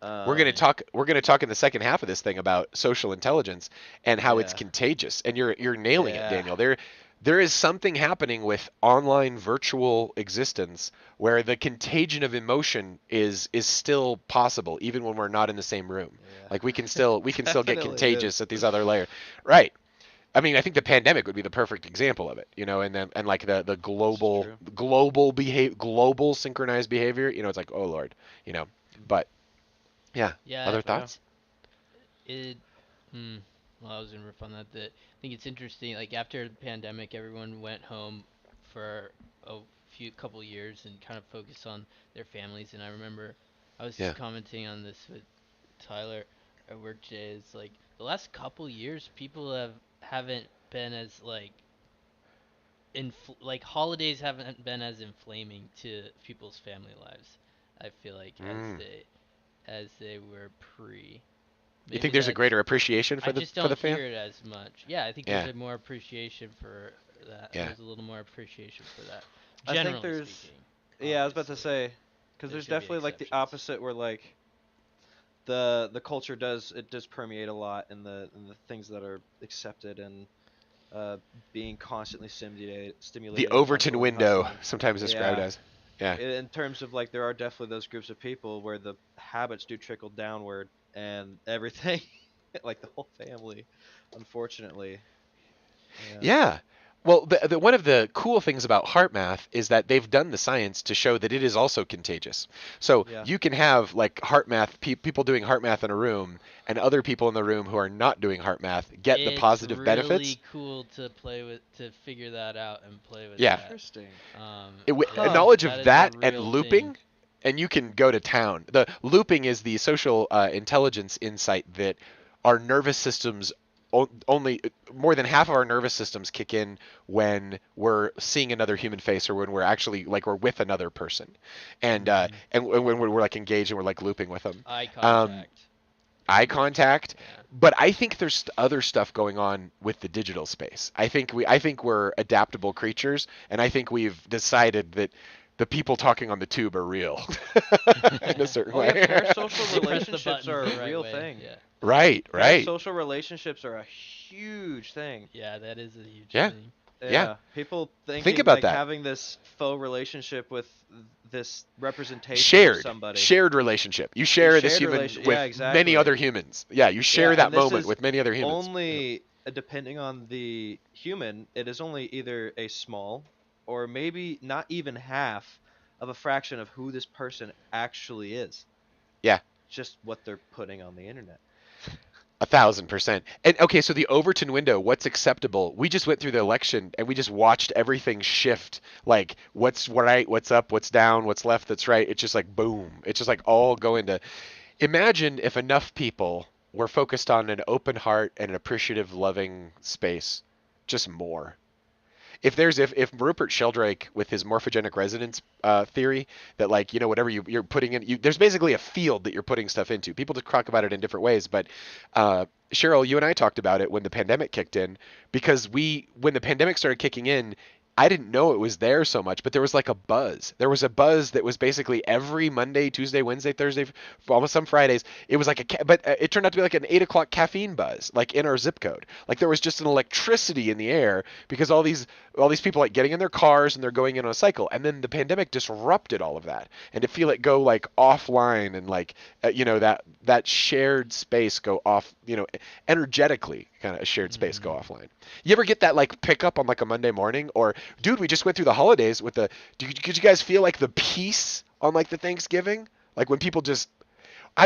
We're going to talk. We're going to talk in the second half of this thing about social intelligence and how it's Yeah. contagious. And you're nailing it, Yeah. Daniel. There is something happening with online virtual existence where the contagion of emotion is still possible even when we're not in the same room. Yeah. Like we can still get Definitely contagious is. at these other layers. Right. I mean, I think the pandemic would be the perfect example of it, and like the global global synchronized behavior, it's like, oh Lord, but yeah, Yeah, other thoughts? it. Hmm. Well, I was gonna riff on that. I think it's interesting. Like after the pandemic, everyone went home for a couple years and kind of focused on their families. And I remember I was Yeah. commenting on this with Tyler at work today. It's like the last couple years, people haven't been as like like holidays haven't been as inflaming to people's family lives. I feel like Mm. as they were pre. You think Maybe there's a that's greater appreciation I for the just for the don't fam? hear it as much. Yeah, I think there's Yeah. a more appreciation for that. Yeah. There's a little more appreciation for that. I think Generally there's, speaking. yeah, I was about to Obviously, say, because there's there's gonna be definitely like the exceptions. opposite where like the culture does permeate a lot in the things that are accepted and being constantly The stimulated and Overton hustle and window, hustle. sometimes described Yeah. as. Yeah. In terms of like there are definitely those groups of people where the habits do trickle downward and everything like the whole family, unfortunately. Yeah. Yeah. Well, one of the cool things about heart math is that they've done the science to show that it is also contagious. So Yeah. you can have like heart math people doing heart math in a room, and other people in the room who are not doing heart math get the It's positive benefits. really cool to play with, to figure that out and play with Yeah. that. Interesting. A Huh. knowledge That of is a that and real looping, thing. and you can go to town. The looping is the social intelligence insight that our nervous systems only more than half of our nervous systems kick in when we're seeing another human face or when we're actually like we're with another person, and when we're like engaged and we're like looping with them. Eye Um, contact. eye contact. Yeah. But I think there's other stuff going on with the digital space. I think we're adaptable creatures, and I think we've decided that the people talking on the tube are real in a certain Oh yeah, way. parasocial You press the relationships buttons are the a right real way. thing. Yeah. Right, right. Parasocial relationships are a huge thing. Yeah, that is a huge Yeah. thing. Yeah. People Think thinking about like that. having this faux relationship with this representation of Shared, somebody. shared relationship. You share this shared human relation- with yeah, many exactly. other humans. Yeah, you share Yeah, that and this moment is with many other humans. only depending on the human, it is only either a small or maybe not even half of a fraction of who this person actually is. Yeah. Just what they're putting on the internet. 1,000%. And okay, so the Overton window, what's acceptable? We just went through the election and we just watched everything shift. Like what's right, what's up, what's down, what's left, that's right. It's just like boom. It's just like all going to. Imagine if enough people were focused on an open heart and an appreciative, loving space, just more. If Rupert Sheldrake with his morphogenic resonance theory that like whatever you're putting in there's basically a field that you're putting stuff into. People just talk about it in different ways, but Cheryl, you and I talked about it when the pandemic kicked in because when the pandemic started kicking in, I didn't know it was there so much, but there was like a buzz. There was a buzz that was basically every Monday, Tuesday, Wednesday, Thursday, almost some Fridays. It was like but it turned out to be like an 8 o'clock caffeine buzz, like in our zip code. Like there was just an electricity in the air because all these people like getting in their cars and they're going in on a cycle, and then the pandemic disrupted all of that. And to feel it go like offline and like that shared space go off, energetically, kind of a shared space go offline. You ever get that like pickup on like a Monday morning, or dude, we just went through the holidays with the. Did you guys feel like the peace on like the Thanksgiving, like when people just.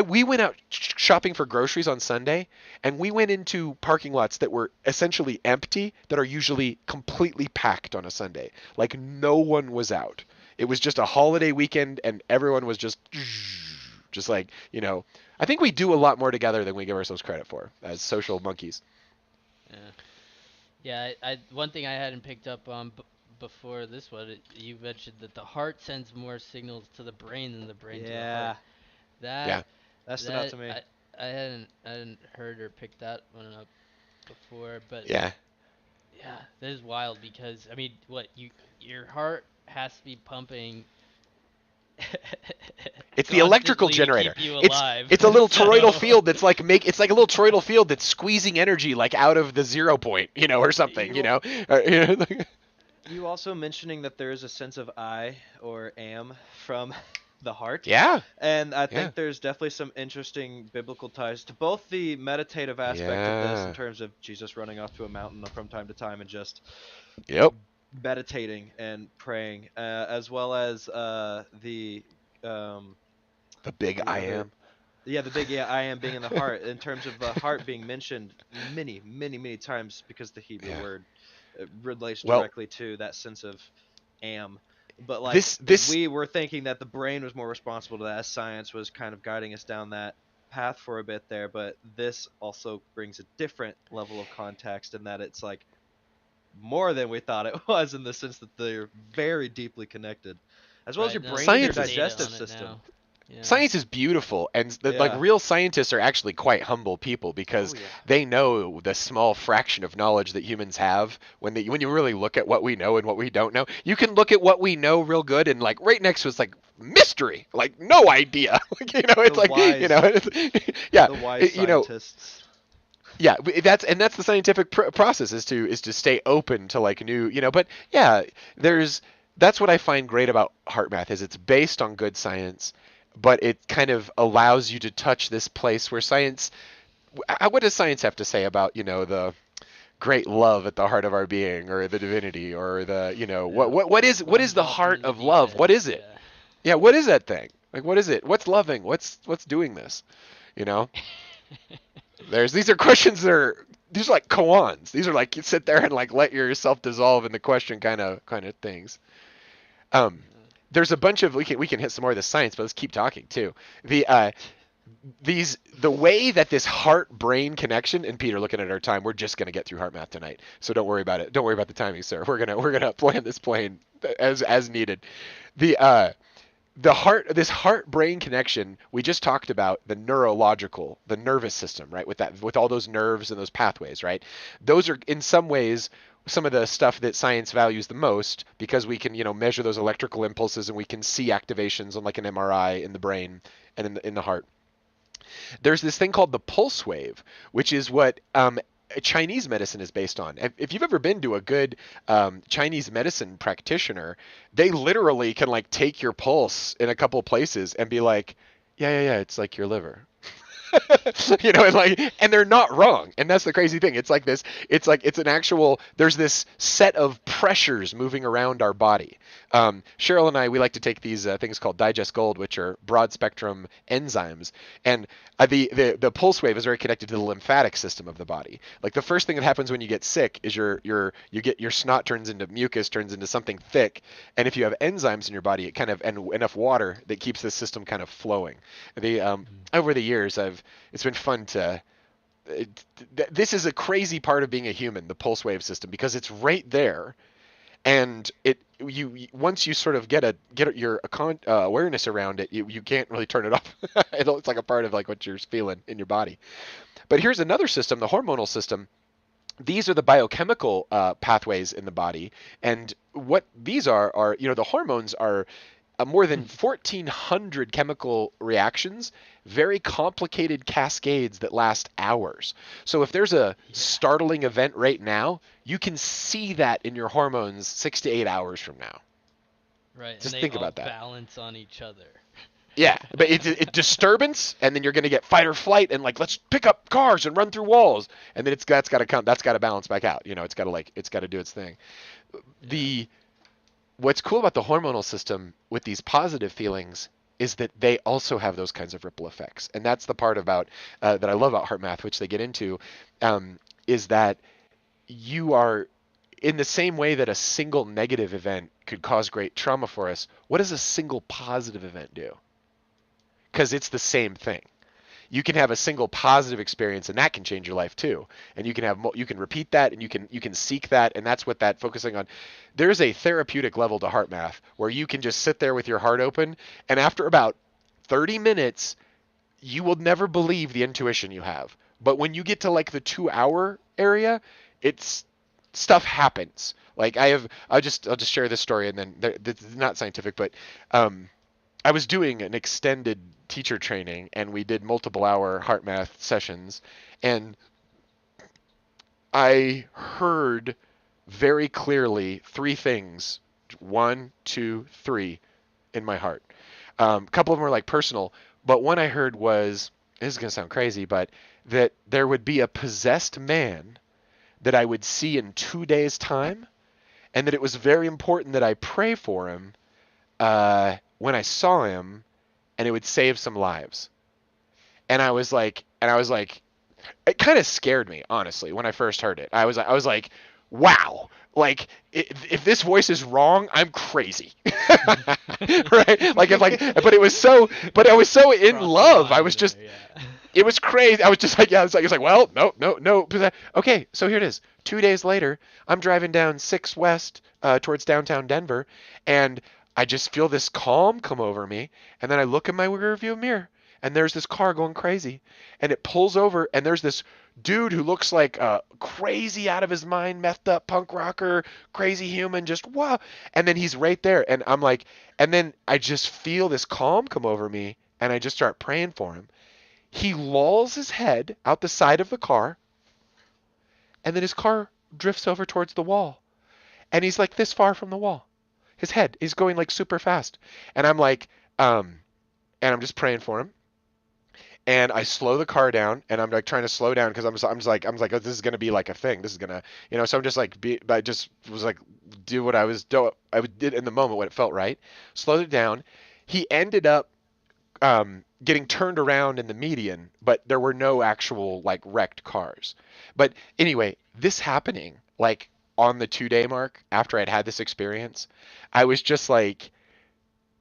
We went out shopping for groceries on Sunday, and we went into parking lots that were essentially empty, that are usually completely packed on a Sunday. Like no one was out. It was just a holiday weekend, and everyone was just like I think we do a lot more together than we give ourselves credit for as social monkeys. Yeah. Yeah, one thing I hadn't picked up on before this one, you mentioned that the heart sends more signals to the brain than the brain to the heart. Yeah. That stood out to me. I hadn't heard or picked that one up before, but Yeah. yeah, that is wild because I mean, your heart has to be pumping. It's the electrical constantly to generator. keep you alive. It's a little toroidal So- field that's like it's like a little toroidal field that's squeezing energy like out of the 0 point, or something, You also mentioning that there is a sense of I or am from the heart. Yeah. And I think Yeah. there's definitely some interesting biblical ties to both the meditative aspect of this Yeah. in terms of Jesus running off to a mountain from time to time and just Yep. meditating and praying, as well as the big I other- am. the big I am being in the heart in terms of the heart being mentioned many, many, many times because the Hebrew Yeah. word relates Well- directly to that sense of am. But like This we were thinking that the brain was more responsible to that, as science was kind of guiding us down that path for a bit there. But this also brings a different level of context in that it's like more than we thought it was, in the sense that they're very deeply connected, as well as your no, brain Science and is- your data digestive on it system. now. Yeah. Science is beautiful, and like Yeah. real scientists are actually quite humble people because Oh, yeah. they know the small fraction of knowledge that humans have. When you really look at what we know and what we don't know, you can look at what we know real good, and like right next to it's like mystery, like no idea. Like, it's The like wise- yeah, The wise scientists. yeah, that's the scientific process is to stay open to like new, but yeah, that's what I find great about heart math is it's based on good science, but it kind of allows you to touch this place where science. What does science have to say about the great love at the heart of our being, or the divinity, or the, you know, Yeah. what is the Dropped heart into the of deep love? What end. is it? Yeah. Yeah, what is that thing? Like, what is it? What's loving? What's doing this? You know, these are questions that are, these are like koans. These are like, you sit there and like let yourself dissolve in the question kind of things. Um, there's a bunch of, we can hit some more of the science, but let's keep talking too. The the way that this heart brain connection, and Peter, looking at our time, we're just gonna get through heart math tonight, so don't worry about it. Don't worry about the timing, sir. We're gonna plan this plane as needed. The this heart brain connection, we just talked about the the nervous system, right? With all those nerves and those pathways, right? Those are in some ways some of the stuff that science values the most, because we can, measure those electrical impulses, and we can see activations on like an MRI in the brain and in the heart. There's this thing called the pulse wave, which is what Chinese medicine is based on. If you've ever been to a good Chinese medicine practitioner, they literally can like take your pulse in a couple places and be like, yeah, yeah, yeah, it's like your liver. And they're not wrong. And that's the crazy thing. It's like this, it's an actual, there's this set of pressures moving around our body. Cheryl and I, we like to take these things called Digest Gold, which are broad spectrum enzymes. And the pulse wave is very connected to the lymphatic system of the body. Like, the first thing that happens when you get sick is you get your snot turns into mucus, turns into something thick. And if you have enzymes in your body, it kind of, and enough water, that keeps the system kind of flowing. Over the years, it's been fun to. This is a crazy part of being a human, the pulse wave system, because it's right there, and once you sort of get your awareness around it, you can't really turn it off. It's like a part of like what you're feeling in your body. But here's another system, the hormonal system. These are the biochemical pathways in the body, and what these are the hormones are more than 1,400 chemical reactions, very complicated cascades that last hours. So if there's a startling event right now, you can see that in your hormones 6 to 8 hours from now. Right, and Just they think all about that. balance on each other. Yeah, but it's disturbance, and then you're going to get fight or flight, and like, let's pick up cars and run through walls, and then that's got to come, that's got to balance back out. It's got to do its thing. Yeah. What's cool about the hormonal system with these positive feelings is that they also have those kinds of ripple effects, and that's the part about that I love about heart math, which they get into, is that you are, in the same way that a single negative event could cause great trauma for us. What does a single positive event do? Because it's the same thing. You can have a single positive experience, and that can change your life too. And you can repeat that, and you can seek that, and that's what that focusing on. There's a therapeutic level to heart math where you can just sit there with your heart open, and after about 30 minutes, you will never believe the intuition you have. But when you get to like the 2 hour area, it's stuff happens. Like, I'll just share this story, and then this is not scientific, but I was doing an extended teacher training, and we did multiple hour heart math sessions, and I heard very clearly three things: one, two, three, in my heart. A couple of them were like personal, but one I heard was, this is going to sound crazy, but that there would be a possessed man that I would see in 2 days' time, and that it was very important that I pray for him when I saw him, and it would save some lives. And I was like, it kind of scared me, honestly, when I first heard it. I was like, wow, like, if this voice is wrong, I'm crazy. Right? But I was so in Cross the love. I line was just, there, yeah. it was crazy. I was just like, yeah, it's like, well, no, no, no. Okay, so here it is. 2 days later, I'm driving down 6 West towards downtown Denver, and I just feel this calm come over me, and then I look in my rearview mirror, and there's this car going crazy, and it pulls over, and there's this dude who looks like a crazy out of his mind, methed up punk rocker, crazy human, just wow. And then he's right there, and I'm like, and then I just feel this calm come over me, and I just start praying for him. He lolls his head out the side of the car, and then his car drifts over towards the wall. And he's like this far from the wall. His head is going like super fast. And I'm like, and I'm just praying for him. and I slow the car down, and I'm like trying to slow down because I'm just like, oh, this is gonna be like a thing. This is gonna, so I'm just like, I just was like, do what I did in the moment when it felt right. Slowed it down. He ended up getting turned around in the median, but there were no actual like wrecked cars. But anyway, this happening like on the 2 day mark after I'd had this experience, I was just like,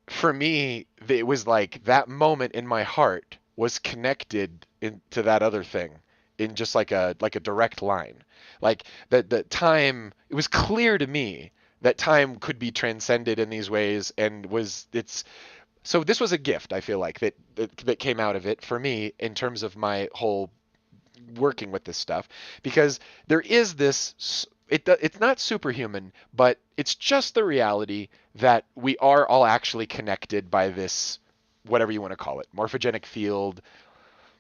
for me, it was like that moment in my heart was connected into that other thing in just like a direct line. Like the time, it was clear to me that time could be transcended in these ways, and it's so this was a gift, I feel like, that came out of it for me in terms of my whole working with this stuff, because there is this, it's not superhuman, but it's just the reality that we are all actually connected by this, whatever you want to call it, morphogenic field,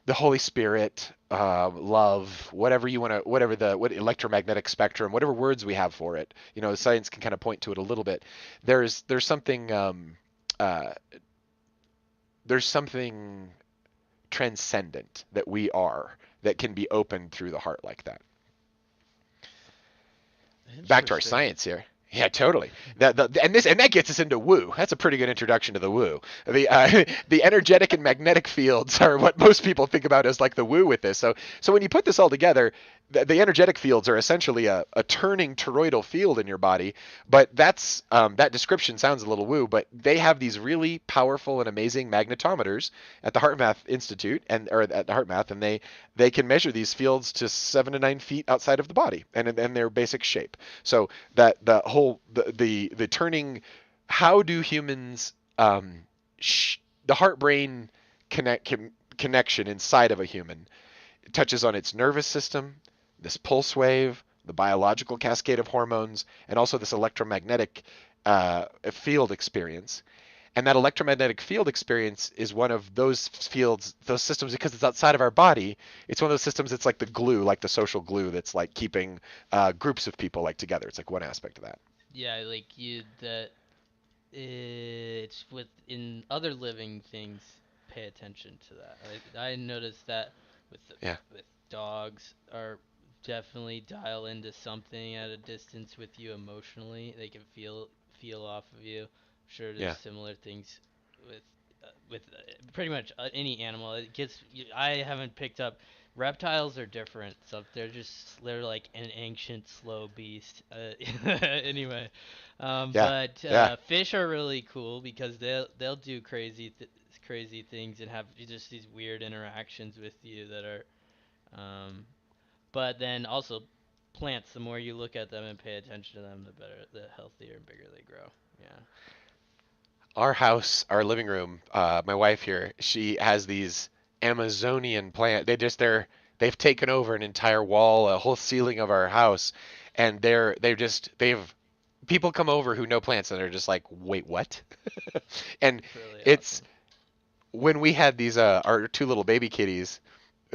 the Holy Spirit, love, whatever you want to, what electromagnetic spectrum, whatever words we have for it. Science can kind of point to it a little bit. There's something uh, there's something transcendent that we are that can be opened through the heart like that. Back to our Interesting. science here. Yeah, totally. And that gets us into woo. That's a pretty good introduction to the woo. The energetic and magnetic fields are what most people think about as like the woo with this. So when you put this all together, the energetic fields are essentially a turning toroidal field in your body. But that description sounds a little woo. But they have these really powerful and amazing magnetometers at the HeartMath Institute or at the HeartMath, and they can measure these fields to 7 to 9 feet outside of the body and their basic shape. So that the turning, how do humans, the heart brain connection inside of a human touches on its nervous system, this pulse wave, the biological cascade of hormones, and also this electromagnetic field experience. And that electromagnetic field experience is one of those fields, those systems, because it's outside of our body. It's one of those systems that's like the glue, like the social glue that's like keeping groups of people like together. It's like one aspect of that. Yeah, like it's with in other living things. Pay attention to that. I noticed that Yeah. with dogs are definitely dial into something at a distance with you emotionally. They can feel off of you. I'm sure there's Yeah. similar things with pretty much any animal. It gets I haven't picked up. Reptiles are different, so they're like an ancient slow beast. Anyway, Yeah. but Yeah. fish are really cool because they'll do crazy things and have just these weird interactions with you that are um, but then also plants, the more you look at them and pay attention to them, the healthier and bigger they grow. Yeah. Our house, our living room, my wife here, she has these Amazonian plant. They've taken over an entire wall, a whole ceiling of our house, and they've people come over who know plants and they're just like, wait, what? And It's really it's awesome. when we had these our two little baby kitties,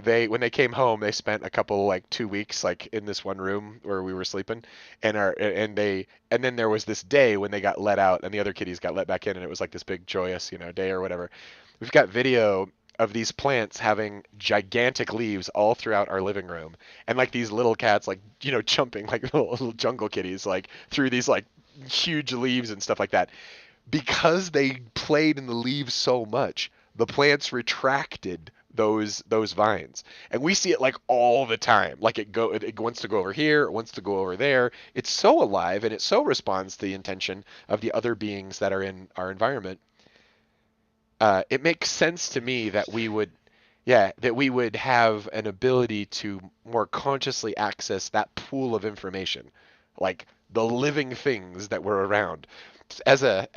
when they came home, they spent a couple, like 2 weeks like in this one room where we were sleeping, and then there was this day when they got let out and the other kitties got let back in, and it was like this big joyous day or whatever. We've got video of these plants having gigantic leaves all throughout our living room, and like these little cats like jumping like little jungle kitties like through these like huge leaves and stuff like that. Because they played in the leaves so much, the plants retracted those vines, and we see it like all the time. Like it wants to go over here, it wants to go over there. It's so alive, and it so responds to the intention of the other beings that are in our environment. It makes sense to me that we Interesting. would, yeah, that we would have an ability to more consciously access that pool of information, like the living things that were around. I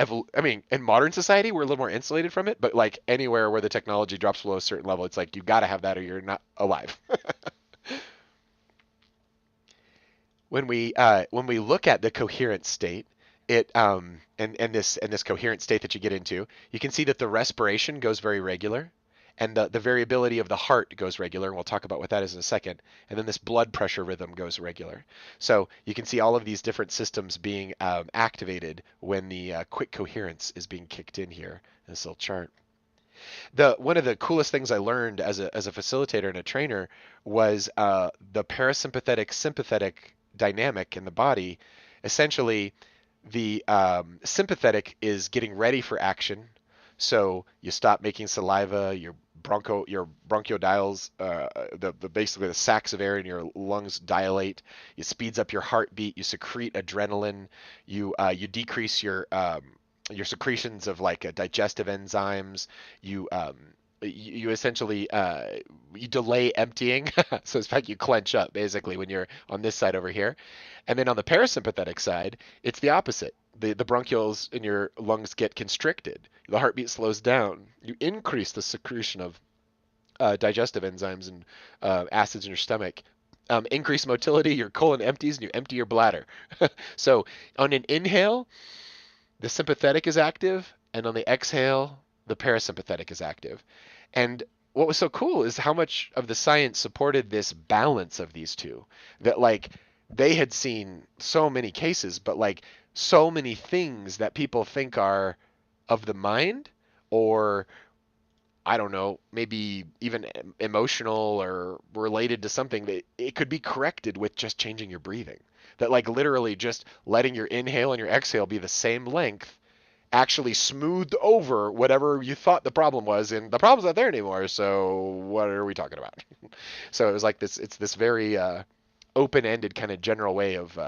mean, in modern society, we're a little more insulated from it, but like anywhere where the technology drops below a certain level, it's like you got to have that or you're not alive. When we look at the coherent state, it and this coherent state that you get into, you can see that the respiration goes very regular, and the variability of the heart goes regular, and we'll talk about what that is in a second. And then this blood pressure rhythm goes regular. So you can see all of these different systems being activated when the quick coherence is being kicked in here in this little chart. The one of the coolest things I learned as a facilitator and a trainer was the parasympathetic sympathetic dynamic in the body. Essentially, the sympathetic is getting ready for action, so you stop making saliva. Your bronchiodials, the basically the sacs of air in your lungs dilate. It speeds up your heartbeat. You secrete adrenaline. You decrease your secretions of like digestive enzymes. You you essentially you delay emptying. So it's like you clench up basically when you're on this side over here. And then on the parasympathetic side, it's the opposite. The bronchioles in your lungs get constricted. The heartbeat slows down. You increase the secretion of digestive enzymes and acids in your stomach. Increase motility, your colon empties, and you empty your bladder. So on an inhale, the sympathetic is active, and on the exhale, the parasympathetic is active. And what was so cool is how much of the science supported this balance of these two. That like they had seen so many cases, but like so many things that people think are of the mind or I don't know, maybe even emotional or related to something that it could be corrected with just changing your breathing. That like literally just letting your inhale and your exhale be the same length actually smoothed over whatever you thought the problem was, and the problem's not there anymore. So what are we talking about? So it was like this. It's this very open-ended kind of general way of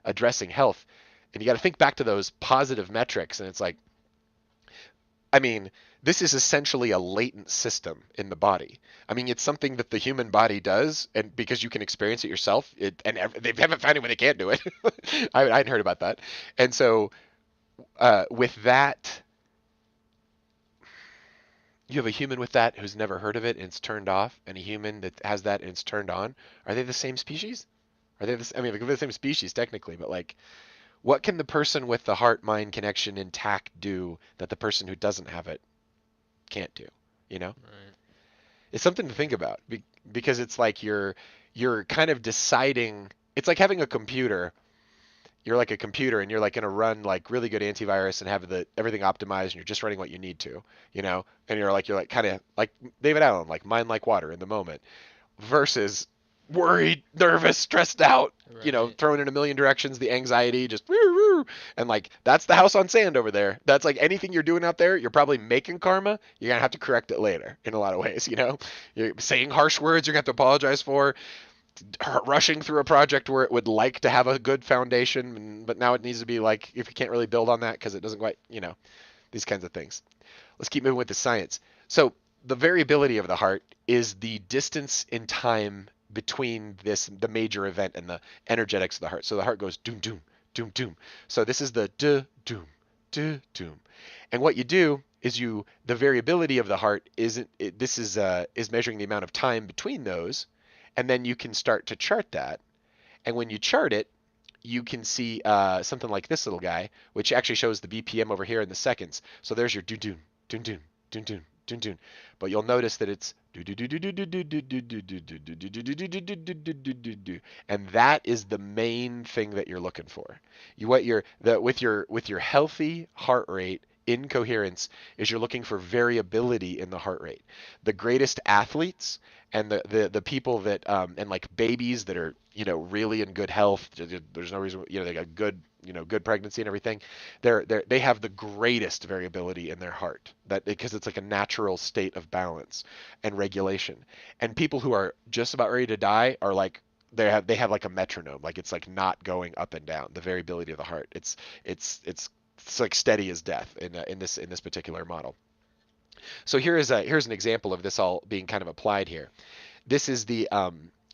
addressing health, and you got to think back to those positive metrics, and it's like I mean, this is essentially a latent system in the body. I mean, it's something that the human body does, and because you can experience it yourself, they haven't found anyone that can't do it. I hadn't heard about that. And so, with that, you have a human with that who's never heard of it and it's turned off, and a human that has that and it's turned on. Are they the same species? Are they I mean, they're the same species technically, but like, what can the person with the heart-mind connection intact do that the person who doesn't have it can't do? You know, Right. it's something to think about because it's like you're kind of deciding. It's like having a computer. You're like a computer, and you're like gonna run like really good antivirus and have the everything optimized, and you're just running what you need to, you know. And you're like kind of like David Allen, like mind like water in the moment, versus worried, nervous, stressed out, Right. thrown in a million directions, the anxiety, just woo, woo. And like that's the house on sand over there. That's like anything you're doing out there, you're probably making karma. You're gonna have to correct it later in a lot of ways. You're saying harsh words you're gonna have to apologize for, rushing through a project where it would like to have a good foundation, but now it needs to be like if you can't really build on that because it doesn't quite, these kinds of things. Let's keep moving with the science. So the variability of the heart is the distance in time between the major event and the energetics of the heart. So the heart goes doom doom doom doom. So this is the doom doom. And what you do is the variability of the heart is measuring the amount of time between those, and then you can start to chart that. And when you chart it, you can see something like this little guy, which actually shows the BPM over here in the seconds. So there's your doom doom doom doom doom doom doom doom. But you'll notice that it's and that is the main thing that you're looking for. With your healthy heart rate in coherence is you're looking for variability in the heart rate. The greatest athletes and the people that and like babies that are really in good health, there's no reason they got good pregnancy and everything, they have the greatest variability in their heart, that because it's like a natural state of balance and regulation. And people who are just about ready to die are like they have like a metronome, like it's like not going up and down, the variability of the heart. It's like steady as death in this particular model. So here's an example of this all being kind of applied here. This is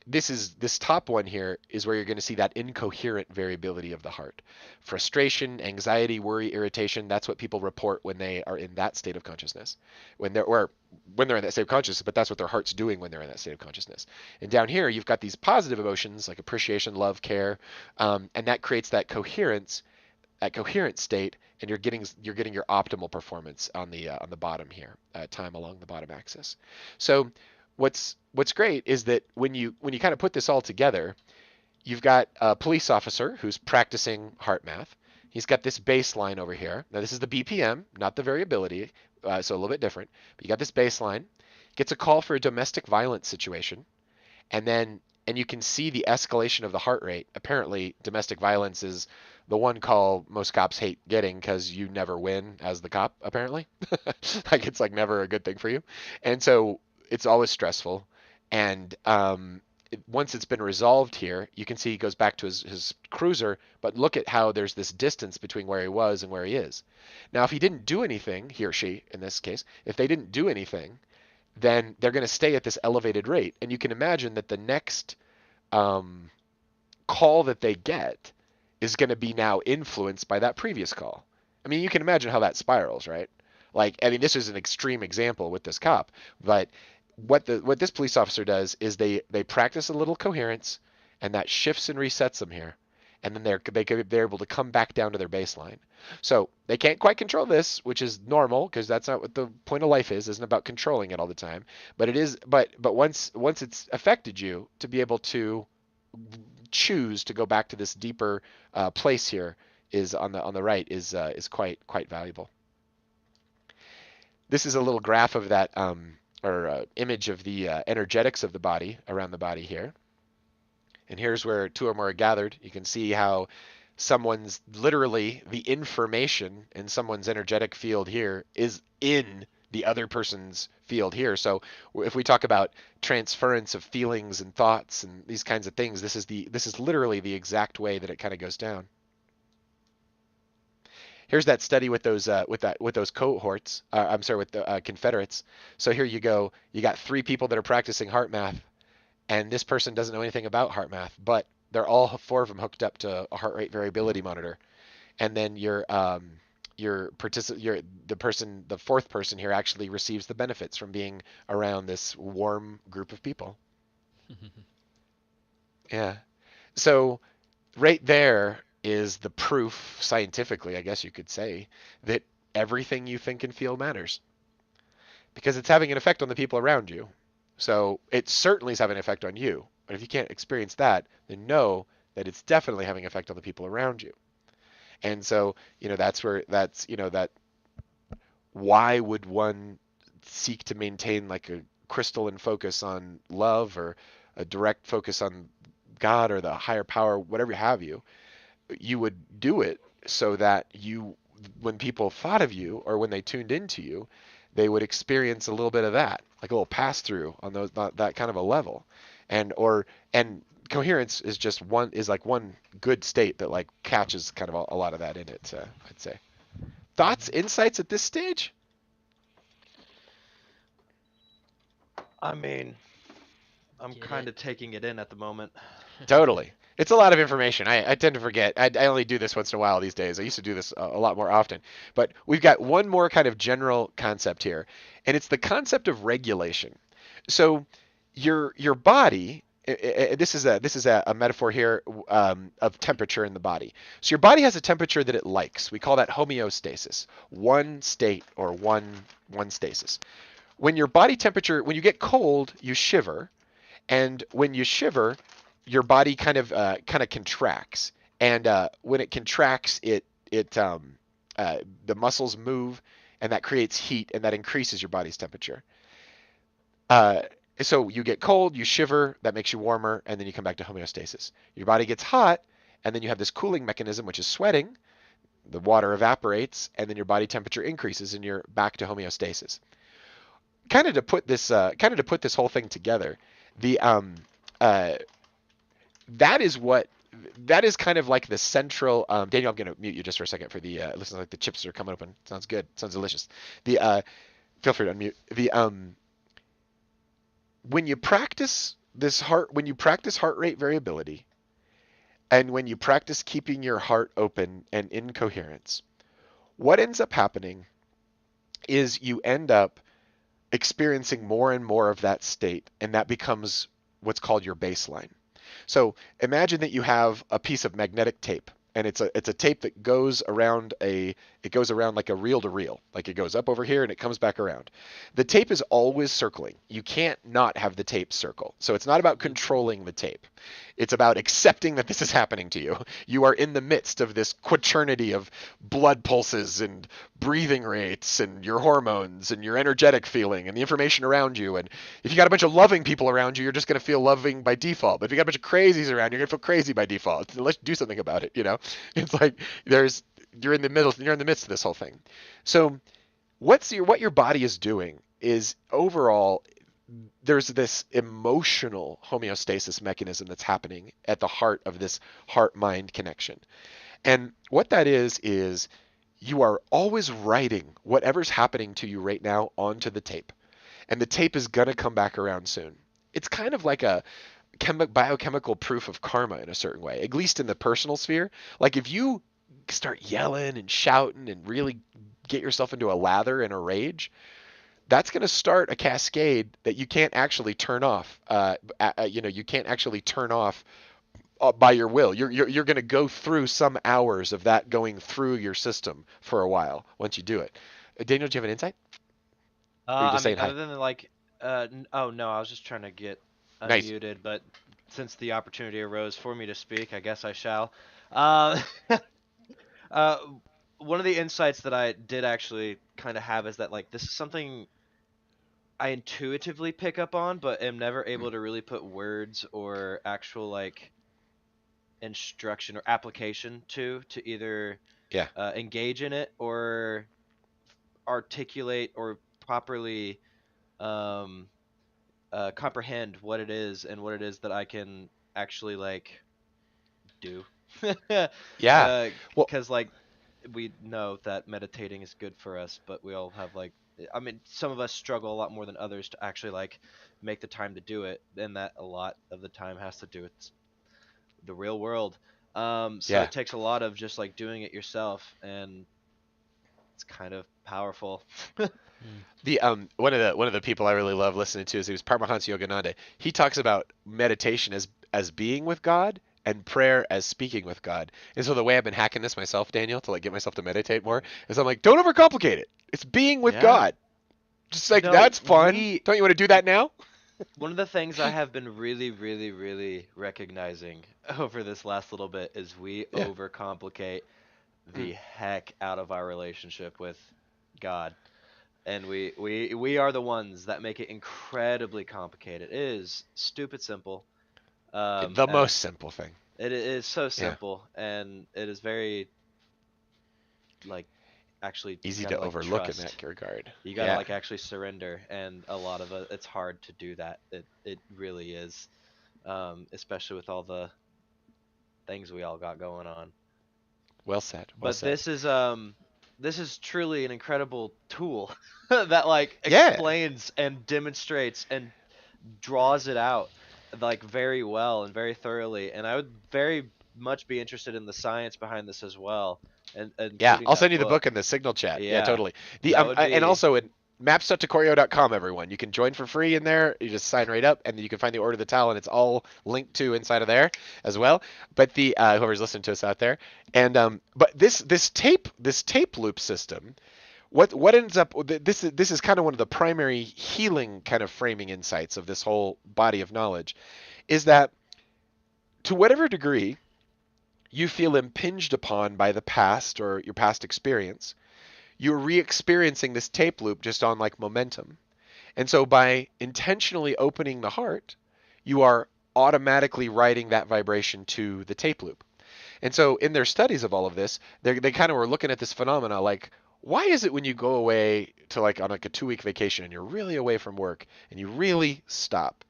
this top one here is where you're going to see that incoherent variability of the heart. Frustration, anxiety, worry, irritation, that's what people report when they are in that state of consciousness. When they're in that state of consciousness, but that's what their heart's doing when they're in that state of consciousness. And down here, you've got these positive emotions like appreciation, love, care, and that creates that coherence, that coherent state, and you're getting your optimal performance on the bottom here, time along the bottom axis. So what's great is that when you kind of put this all together, you've got a police officer who's practicing heart math. He's got this baseline over here. Now this is the BPM, not the variability. so a little bit different. But you got this baseline, gets a call for a domestic violence situation, and then and you can see the escalation of the heart rate. Apparently, domestic violence is the one call most cops hate getting because you never win as the cop, apparently. Like it's like never a good thing for you. And so it's always stressful. And once it's been resolved here, you can see he goes back to his cruiser, but look at how there's this distance between where he was and where he is. Now, if he didn't do anything, he or she in this case, if they didn't do anything, then they're going to stay at this elevated rate. And you can imagine that the next call that they get is going to be now influenced by that previous call. I mean, you can imagine how that spirals, right? Like, I mean, this is an extreme example with this cop, but what this police officer does is they practice a little coherence, and that shifts and resets them here, and then they're able to come back down to their baseline. So they can't quite control this, which is normal because that's not what the point of life is. Isn't about controlling it all the time, but it is. But once it's affected you, to be able to choose to go back to this deeper place here is on the right is quite valuable. This is a little graph of that image of the energetics of the body around the body here. And here's where two or more are gathered. You can see how someone's literally the information in someone's energetic field here is in the other person's field here. So if we talk about transference of feelings and thoughts and these kinds of things, this is literally the exact way that it kind of goes down. Here's that study with those cohorts. With the Confederates. So here you go. You got 3 people that are practicing heart math, and this person doesn't know anything about heart math, but they're all 4 of them hooked up to a heart rate variability monitor. And then the 4th person here actually receives the benefits from being around this warm group of people. Yeah. So right there is the proof, scientifically, I guess you could say, that everything you think and feel matters. Because it's having an effect on the people around you. So it certainly is having an effect on you. But if you can't experience that, then know that it's definitely having an effect on the people around you. And so, that why would one seek to maintain like a crystalline focus on love or a direct focus on God or the higher power, whatever have you? You would do it so that when people thought of you or when they tuned into you, they would experience a little bit of that, like a little pass through on that kind of a level. And coherence is one good state that like catches kind of a lot of that in it, I'd say. Thoughts, insights at this stage? I mean, I'm Get kind it. of taking it in at the moment. Totally. It's a lot of information. I tend to forget. I only do this once in a while these days. I used to do this a lot more often. But we've got one more kind of general concept here, and it's the concept of regulation. So your body, this is a metaphor here of temperature in the body. So your body has a temperature that it likes. We call that homeostasis, one state or one stasis. When your body temperature, when you get cold, you shiver, and when you shiver, your body kind of contracts, and when it contracts, the muscles move, and that creates heat, and that increases your body's temperature. So you get cold, you shiver, that makes you warmer, and then you come back to homeostasis. Your body gets hot, and then you have this cooling mechanism, which is sweating. The water evaporates, and then your body temperature increases, and you're back to homeostasis. Kind of to put this whole thing together, that is kind of like the central. Daniel, I'm going to mute you just for a second for the. It looks like the chips are coming open. Sounds good. Sounds delicious. Feel free to unmute. When you practice heart rate variability, and when you practice keeping your heart open and in coherence, what ends up happening is you end up experiencing more and more of that state, and that becomes what's called your baseline. So imagine that you have a piece of magnetic tape, and it's a tape that goes around a It goes around like a reel to reel. Like it goes up over here and it comes back around. The tape is always circling. You can't not have the tape circle. So it's not about controlling the tape. It's about accepting that this is happening to you. You are in the midst of this quaternity of blood pulses and breathing rates and your hormones and your energetic feeling and the information around you. And if you got a bunch of loving people around you, you're just going to feel loving by default. But if you got a bunch of crazies around, you're going to feel crazy by default. Let's do something about it, you know? It's like you're in the midst of this whole thing. So what your body is doing is overall there's this emotional homeostasis mechanism that's happening at the heart of this heart-mind connection. And what that is you are always writing whatever's happening to you right now onto the tape. And the tape is going to come back around soon. It's kind of like a biochemical proof of karma in a certain way, at least in the personal sphere. Like if you start yelling and shouting and really get yourself into a lather and a rage, that's going to start a cascade that you can't actually turn off. You can't actually turn off by your will. You're going to go through some hours of that going through your system for a while once you do it. Daniel, do you have an insight? Or are you I just mean, saying hi? other than like, oh no, I was just trying to get Nice. unmuted, but since the opportunity arose for me to speak, I guess I shall. Uh, uh, one of the insights that I did actually kind of have is that like this is something I intuitively pick up on, but am never Mm. able to really put words or actual like instruction or application to either Yeah. engage in it or articulate or properly um, comprehend what it is and what it is that I can actually like do. Yeah. Well, Because like we know that meditating is good for us, but we all have like I mean some of us struggle a lot more than others to actually like make the time to do it, and that a lot of the time has to do with the real world. So yeah. it takes a lot of just like doing it yourself, and it's kind of powerful. Mm. The one of the people I really love listening to is he was Paramahansa Yogananda. He talks about meditation as being with God and prayer as speaking with God. And so the way I've been hacking this myself, Daniel, to like get myself to meditate more, is I'm like, don't overcomplicate it. It's being with Yeah. God. Just like No, that's fun. Don't you want to do that now? one of the things I have been really, really, really recognizing over this last little bit is we Yeah. overcomplicate Mm. the heck out of our relationship with God. And we are the ones that make it incredibly complicated. It is stupid simple. The And most simple thing. it is so Yeah. simple, and it is very like actually you Easy gotta to like overlook in trust. that regard. You gotta Yeah. like actually surrender, and a lot of it, it's hard to do that. It really is, especially with all the things we all got going on. Well said. Well But said. this is truly an incredible tool that like Yeah. explains and demonstrates and draws it out like very well and very thoroughly. And I would very much be interested in the science behind this as well, and Yeah, including I'll that send you the book book. in the Signal chat. Yeah, Yeah, totally. The that would and be also at maps.tocorio.com, everyone. You can join for free in there. You just sign right up, and then you can find the order of the towel, and it's all linked to inside of there as well. But the whoever's listening to us out there, and but this tape loop system, what ends up this is kind of one of the primary healing kind of framing insights of this whole body of knowledge, is that to whatever degree you feel impinged upon by the past or your past experience, you're re-experiencing this tape loop just on like momentum. And so by intentionally opening the heart, you are automatically writing that vibration to the tape loop. And so in their studies of all of this, they kind of were looking at this phenomena like, why is it when you go away to like on like a 2 week vacation and you're really away from work and you really stop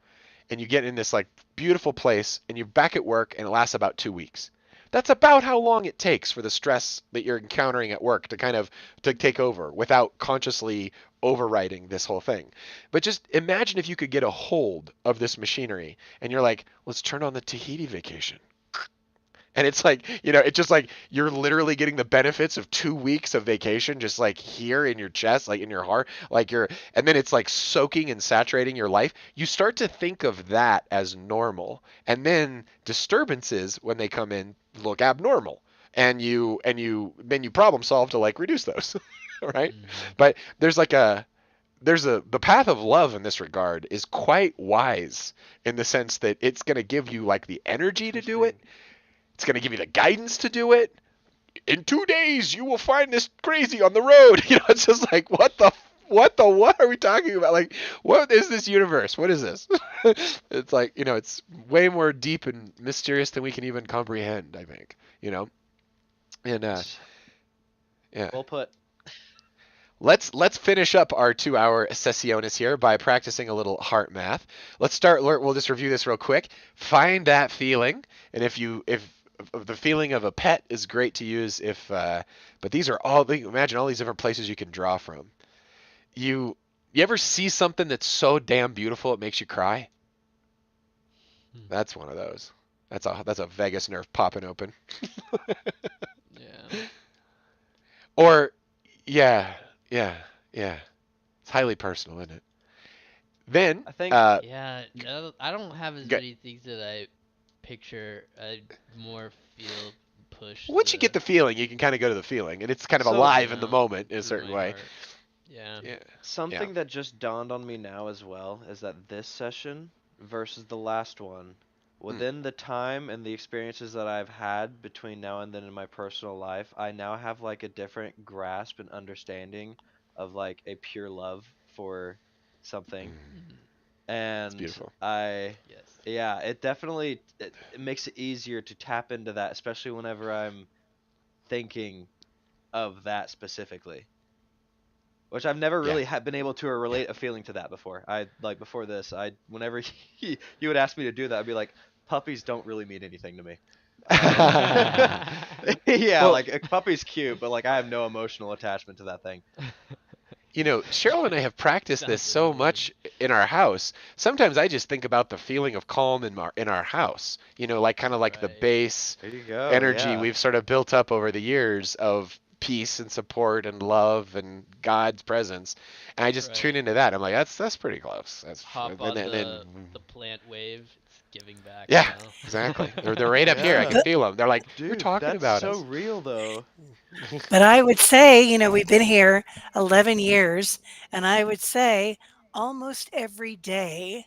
and you get in this like beautiful place and you're back at work and it lasts about 2 weeks? That's about how long it takes for the stress that you're encountering at work to kind of to take over without consciously overriding this whole thing. But just imagine if you could get a hold of this machinery and you're like, let's turn on the Tahiti vacation. And it's like, it's just like you're literally getting the benefits of 2 weeks of vacation, just like here in your chest, like in your heart, and then it's like soaking and saturating your life. You start to think of that as normal. And then disturbances, when they come in, look abnormal and then you problem solve to like reduce those, right? Mhm. But the path of love in this regard is quite wise in the sense that it's going to give you like the energy to do it. Interesting. It's going to give you the guidance to do it. In 2 days, you will find this crazy on the road. It's just like, what are we talking about? Like, what is this universe? What is this? It's like, it's way more deep and mysterious than we can even comprehend, I think, and, yeah. Well put. Let's finish up our 2-hour sessiones here by practicing a little heart math. Let's start. We'll just review this real quick. Find that feeling, and if the feeling of a pet is great to use, but these are all. Imagine all these different places you can draw from. You ever see something that's so damn beautiful it makes you cry? That's one of those. That's a vagus nerve popping open. Yeah. Or, yeah, yeah, yeah. It's highly personal, isn't it? Then, I think Yeah, no, I don't have as Go- many things that I picture. I more feel push once you get the feeling, you can kind of go to the feeling, and it's kind of So- alive in the out moment in a through certain my way. heart. Yeah. Yeah. something that just dawned on me now as well is that this session versus the last one, within the time and the experiences that I've had between now and then in my personal life, I now have like a different grasp and understanding of like a pure love for something. Mhm. And beautiful. Yes. yeah, it definitely it makes it easier to tap into that, especially whenever I'm thinking of that specifically. Which I've never Yeah. really been able to relate a feeling to that before. I like before this, whenever you would ask me to do that, I'd be like, puppies don't really mean anything to me. Yeah, Well, like a puppy's cute, but like I have no emotional attachment to that thing. Cheryl and I have practiced this Sounds so amazing. much in our house. Sometimes I just think about the feeling of calm in our house. Like kind of like the Right. base There you go. energy Yeah. we've sort of built up over the years of peace and support and love and God's presence. And I just tune Right. into that. I'm like, that's pretty close. Hop And on then the plant wave. It's giving back. yeah, exactly. They're right up here. I can Yeah. feel them. They're like, you're Dude, talking that's about so us. real though. But I would say, we've been here 11 years, and I would say almost every day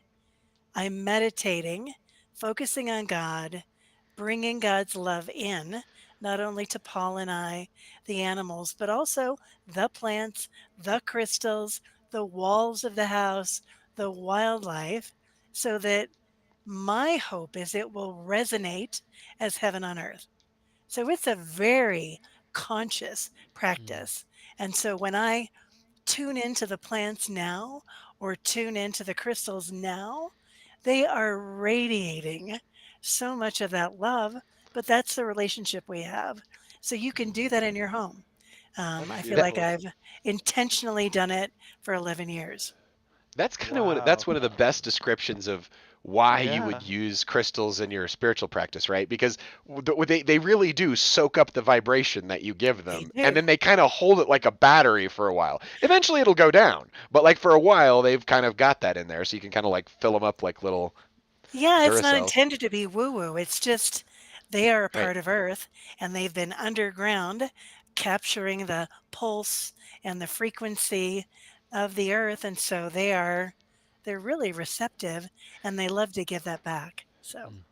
I'm meditating, focusing on God, bringing God's love in, not only to Paul and I, the animals, but also the plants, the crystals, the walls of the house, the wildlife, so that my hope is it will resonate as heaven on earth. So it's a very conscious Mm. practice. And so when I tune into the plants now or tune into the crystals now, they are radiating so much of that love, but that's the relationship we have. So you can do that in your home. That's I feel That like beautiful. I've intentionally done it for 11 years. That's kind of that's Wow. one of the best descriptions of why you Yeah. would use crystals in your spiritual practice, right? Because they really do soak up the vibration that you give They them, and do. then they kind of hold it like a battery for a while. Eventually, it'll go down, but like for a while, they've kind of got that in there, so you can kind of like fill them up like little Yeah, it's not Duracells, intended to be woo woo. It's just they are a right? part of Earth and they've been underground capturing the pulse and the frequency of the Earth. And so they're really receptive and they love to give that back. So, Mm.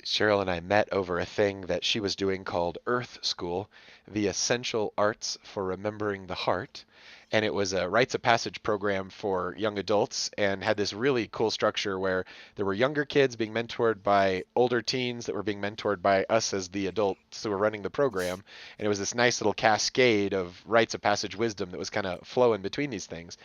Cheryl and I met over a thing that she was doing called Earth School, the Essential Arts for Remembering the Heart. And it was a rites of passage program for young adults and had this really cool structure where there were younger kids being mentored by older teens that were being mentored by us as the adults who were running the program. And it was this nice little cascade of rites of passage wisdom that was kind of flowing between these things.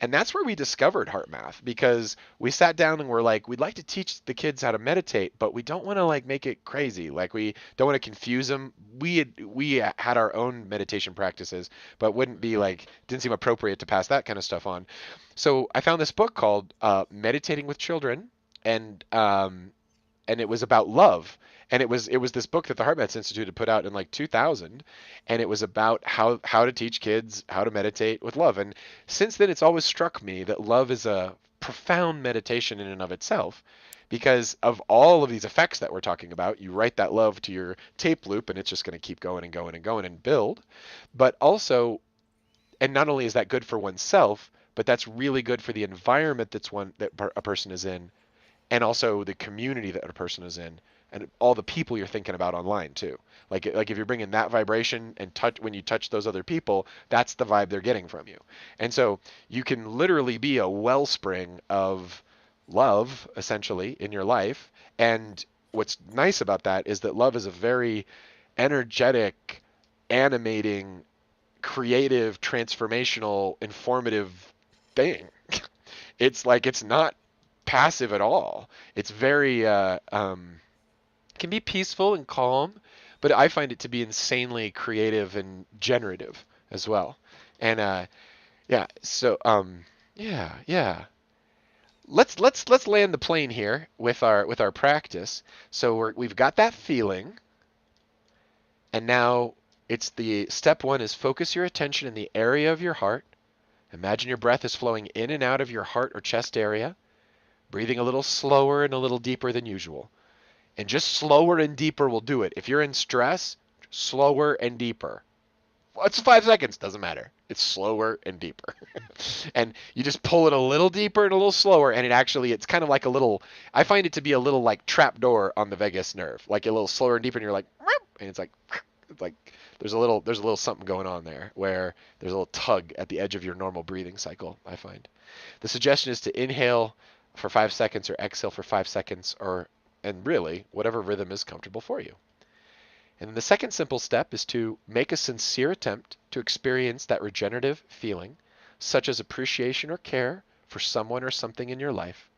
And that's where we discovered heart math because we sat down and we're like, we'd like to teach the kids how to meditate, but we don't want to like make it crazy. Like we don't want to confuse them. We had our own meditation practices, but wouldn't be like didn't seem appropriate to pass that kind of stuff on. So I found this book called Meditating with Children, and um, and it was about love. And it was this book that the HeartMath Institute had put out in like 2000, and it was about how to teach kids how to meditate with love. And since then, it's always struck me that love is a profound meditation in and of itself, because of all of these effects that we're talking about. You write that love to your tape loop, and it's just going to keep going and going and going and build. But also, and not only is that good for oneself, but that's really good for the environment that a person is in, and also the community that a person is in, and all the people you're thinking about online too. Like if you're bringing that vibration and touch when you touch those other people, that's the vibe they're getting from you. And so you can literally be a wellspring of love essentially in your life. And what's nice about that is that love is a very energetic, animating, creative, transformational, informative thing. It's like it's not passive at all. It's very can be peaceful and calm, but I find it to be insanely creative and generative as well. And yeah, so yeah. Let's land the plane here with our practice. So we've got that feeling, and now it's the step one is focus your attention in the area of your heart. Imagine your breath is flowing in and out of your heart or chest area, breathing a little slower and a little deeper than usual. And just slower and deeper will do it. If you're in stress, slower and deeper. What's 5 seconds? Doesn't matter. It's slower and deeper. And you just pull it a little deeper and a little slower, and it's kind of like a little, I find it to be a little like trap door on the vagus nerve. Like a little slower and deeper, and you're like, and it's like there's a little something going on there where there's a little tug at the edge of your normal breathing cycle, I find. The suggestion is to inhale for 5 seconds or exhale for 5 seconds, and really whatever rhythm is comfortable for you. And then the second simple step is to make a sincere attempt to experience that regenerative feeling, such as appreciation or care for someone or something in your life.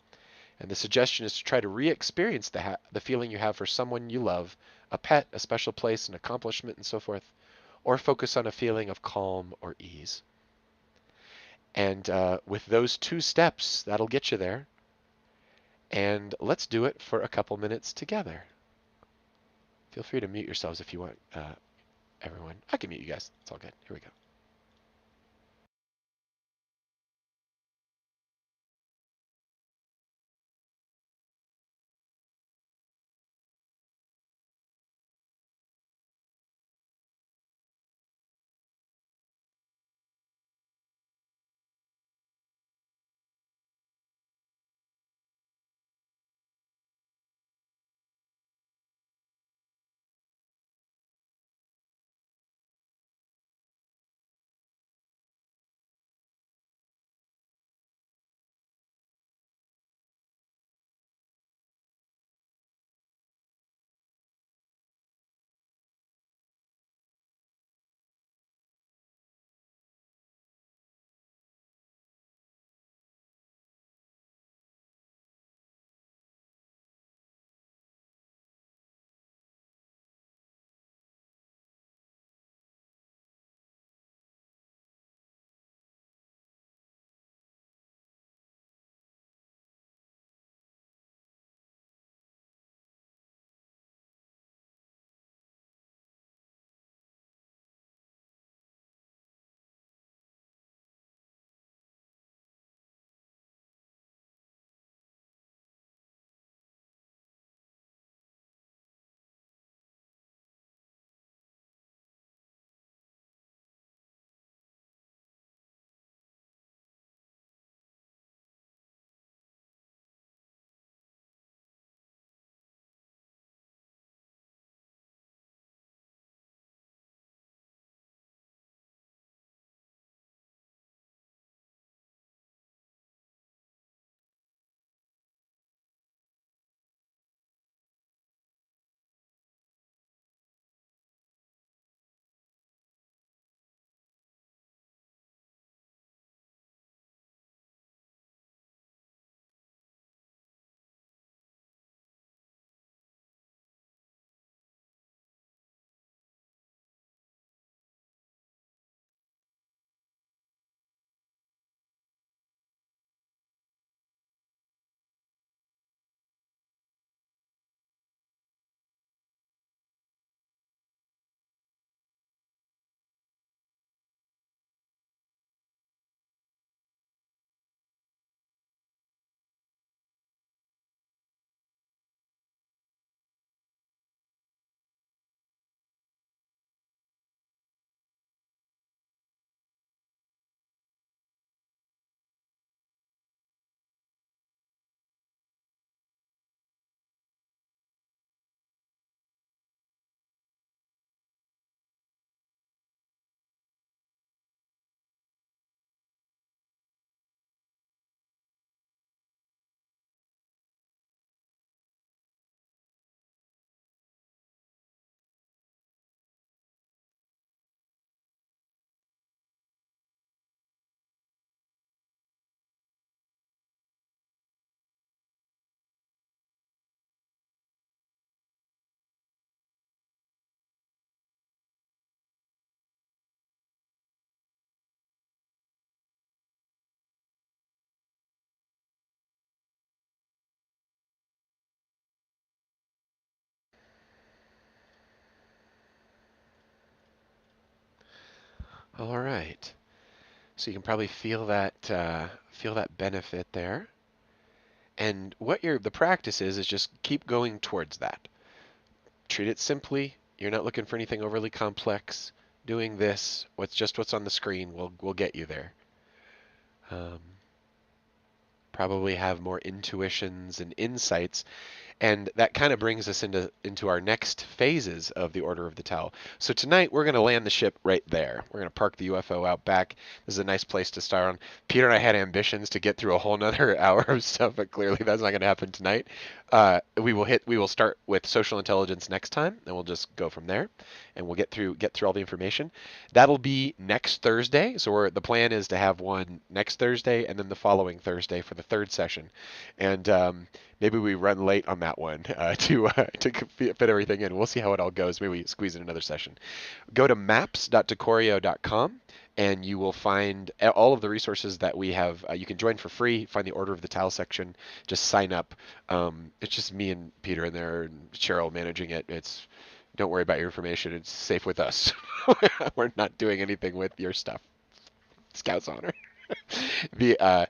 And the suggestion is to try to re-experience the feeling you have for someone you love, a pet, a special place, an accomplishment, and so forth, or focus on a feeling of calm or ease. And with those two steps, that'll get you there. And let's do it for a couple minutes together. Feel free to mute yourselves if you want, everyone. I can mute you guys. It's all good. Here we go. All right. So you can probably feel that benefit there. And what the practice is just keep going towards that. Treat it simply. You're not looking for anything overly complex. Doing this, what's on the screen will get you there. Um, Probably have more intuitions and insights. And that kind of brings us into our next phases of the Order of the Towel. So tonight we're going to land the ship right there. We're going to park the UFO out back. This is a nice place to start on. Peter and I had ambitions to get through a whole nother hour of stuff, but clearly that's not going to happen tonight. We will start with social intelligence next time, and we'll just go from there, and we'll get through all the information. That'll be next Thursday. So the plan is to have one next Thursday, and then the following Thursday for the third session, and maybe we run late on that one to fit everything in. We'll see how it all goes. Maybe we squeeze in another session. Go to maps.decorio.com and you will find all of the resources that we have. You can join for free. Find the Order of the Towel section. Just sign up. It's just me and Peter in there and Cheryl managing it. Don't worry about your information. It's safe with us. We're not doing anything with your stuff. Scout's honor. the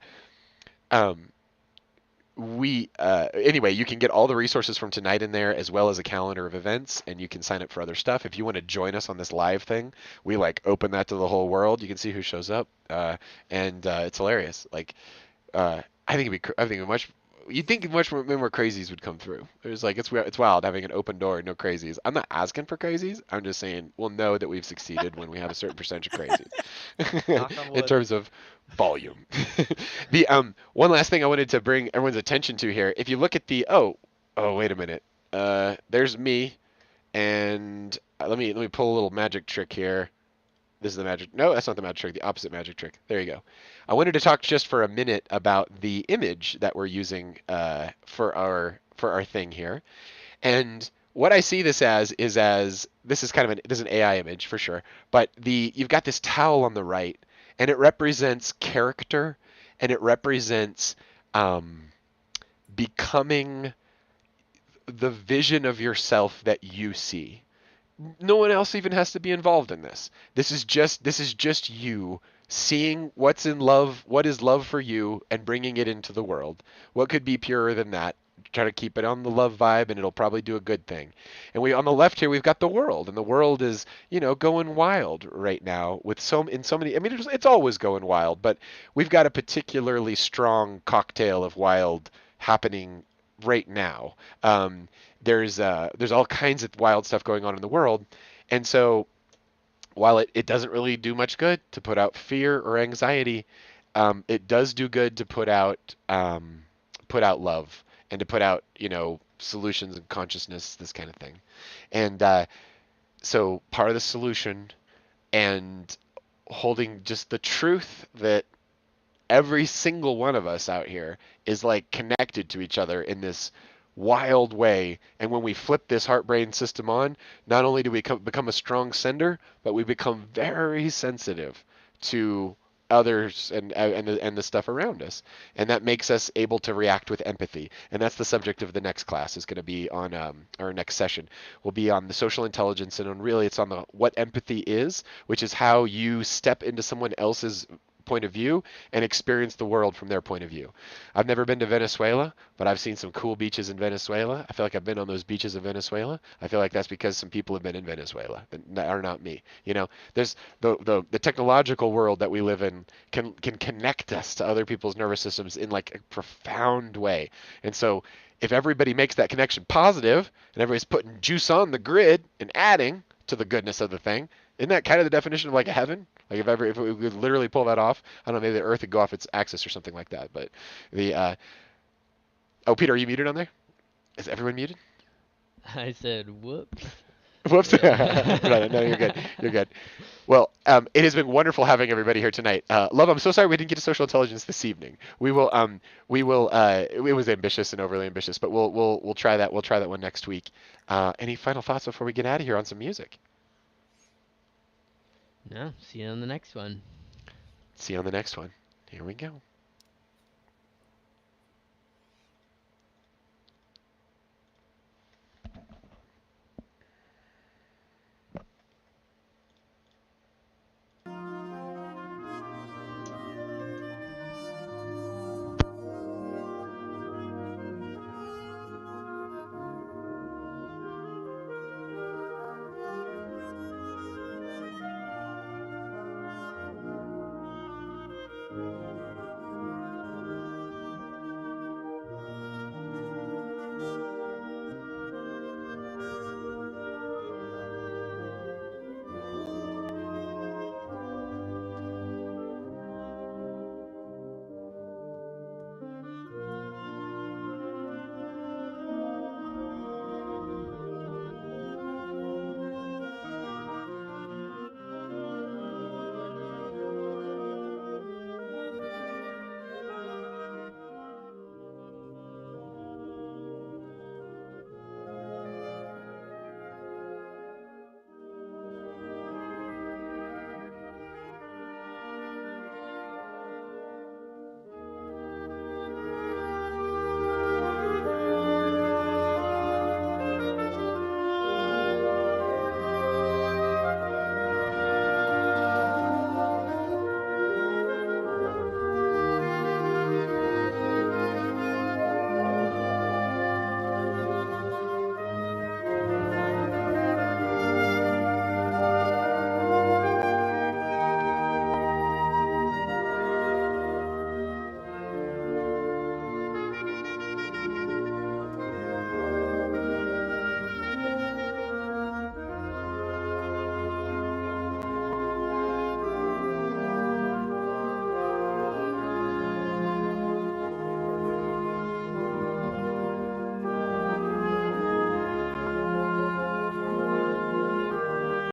Anyway, you can get all the resources from tonight in there, as well as a calendar of events, and you can sign up for other stuff. If you want to join us on this live thing, we open that to the whole world. You can see who shows up, and it's hilarious. I think you'd think much more crazies would come through. It's wild having an open door, no crazies. I'm not asking for crazies. I'm just saying we'll know that we've succeeded when we have a certain percentage of Knock crazies on in wood. terms of volume. The One last thing I wanted to bring everyone's attention to here. If you look at the wait a minute. There's me, and let me pull a little magic trick here. This is the magic. No, that's not the magic trick. The opposite magic trick. There you go. I wanted to talk just for a minute about the image that we're using for our thing here, and what I see this as this is this is an AI image for sure, but you've got this towel on the right, and it represents character, and it represents um, becoming the vision of yourself that you see. No one else even has to be involved in this. This is just you seeing what is love for you, and bringing it into the world. What could be purer than that? Try to keep it on the love vibe, and it'll probably do a good thing. And on the left here, we've got the world, and the world is going wild right now with in so many. I mean, it's always going wild, but we've got a particularly strong cocktail of wild happening right now. There's all kinds of wild stuff going on in the world, and so while it doesn't really do much good to put out fear or anxiety, it does do good to put out love, and to put out solutions and consciousness, this kind of thing. And so part of the solution, and holding just the truth that every single one of us out here is connected to each other in this wild way. And when we flip this heart brain system on, not only do we become a strong sender, but we become very sensitive to others and the stuff around us, and that makes us able to react with empathy. And that's the subject of the next class. Is going to be on our next session will be on the social intelligence, and it's on the what empathy is, which is how you step into someone else's point of view and experience the world from their point of view. I've never been to Venezuela, but I've seen some cool beaches in Venezuela. I feel like I've been on those beaches in Venezuela. I feel like that's because some people have been in Venezuela that are not me. There's the technological world that we live in can connect us to other people's nervous systems in a profound way. And so if everybody makes that connection positive, and everybody's putting juice on the grid and adding to the goodness of the thing, isn't that kind of the definition of a heaven? If we could literally pull that off, I don't know, maybe the Earth would go off its axis or something like that. But Peter, are you muted on there? Is everyone muted? I said, whoops. Whoops. Yeah. No, you're good. You're good. Well, it has been wonderful having everybody here tonight. Love, I'm so sorry we didn't get to social intelligence this evening. We will. It was ambitious and overly ambitious, but we'll try that. We'll try that one next week. Any final thoughts before we get out of here on some music? No, see you on the next one. See you on the next one. Here we go.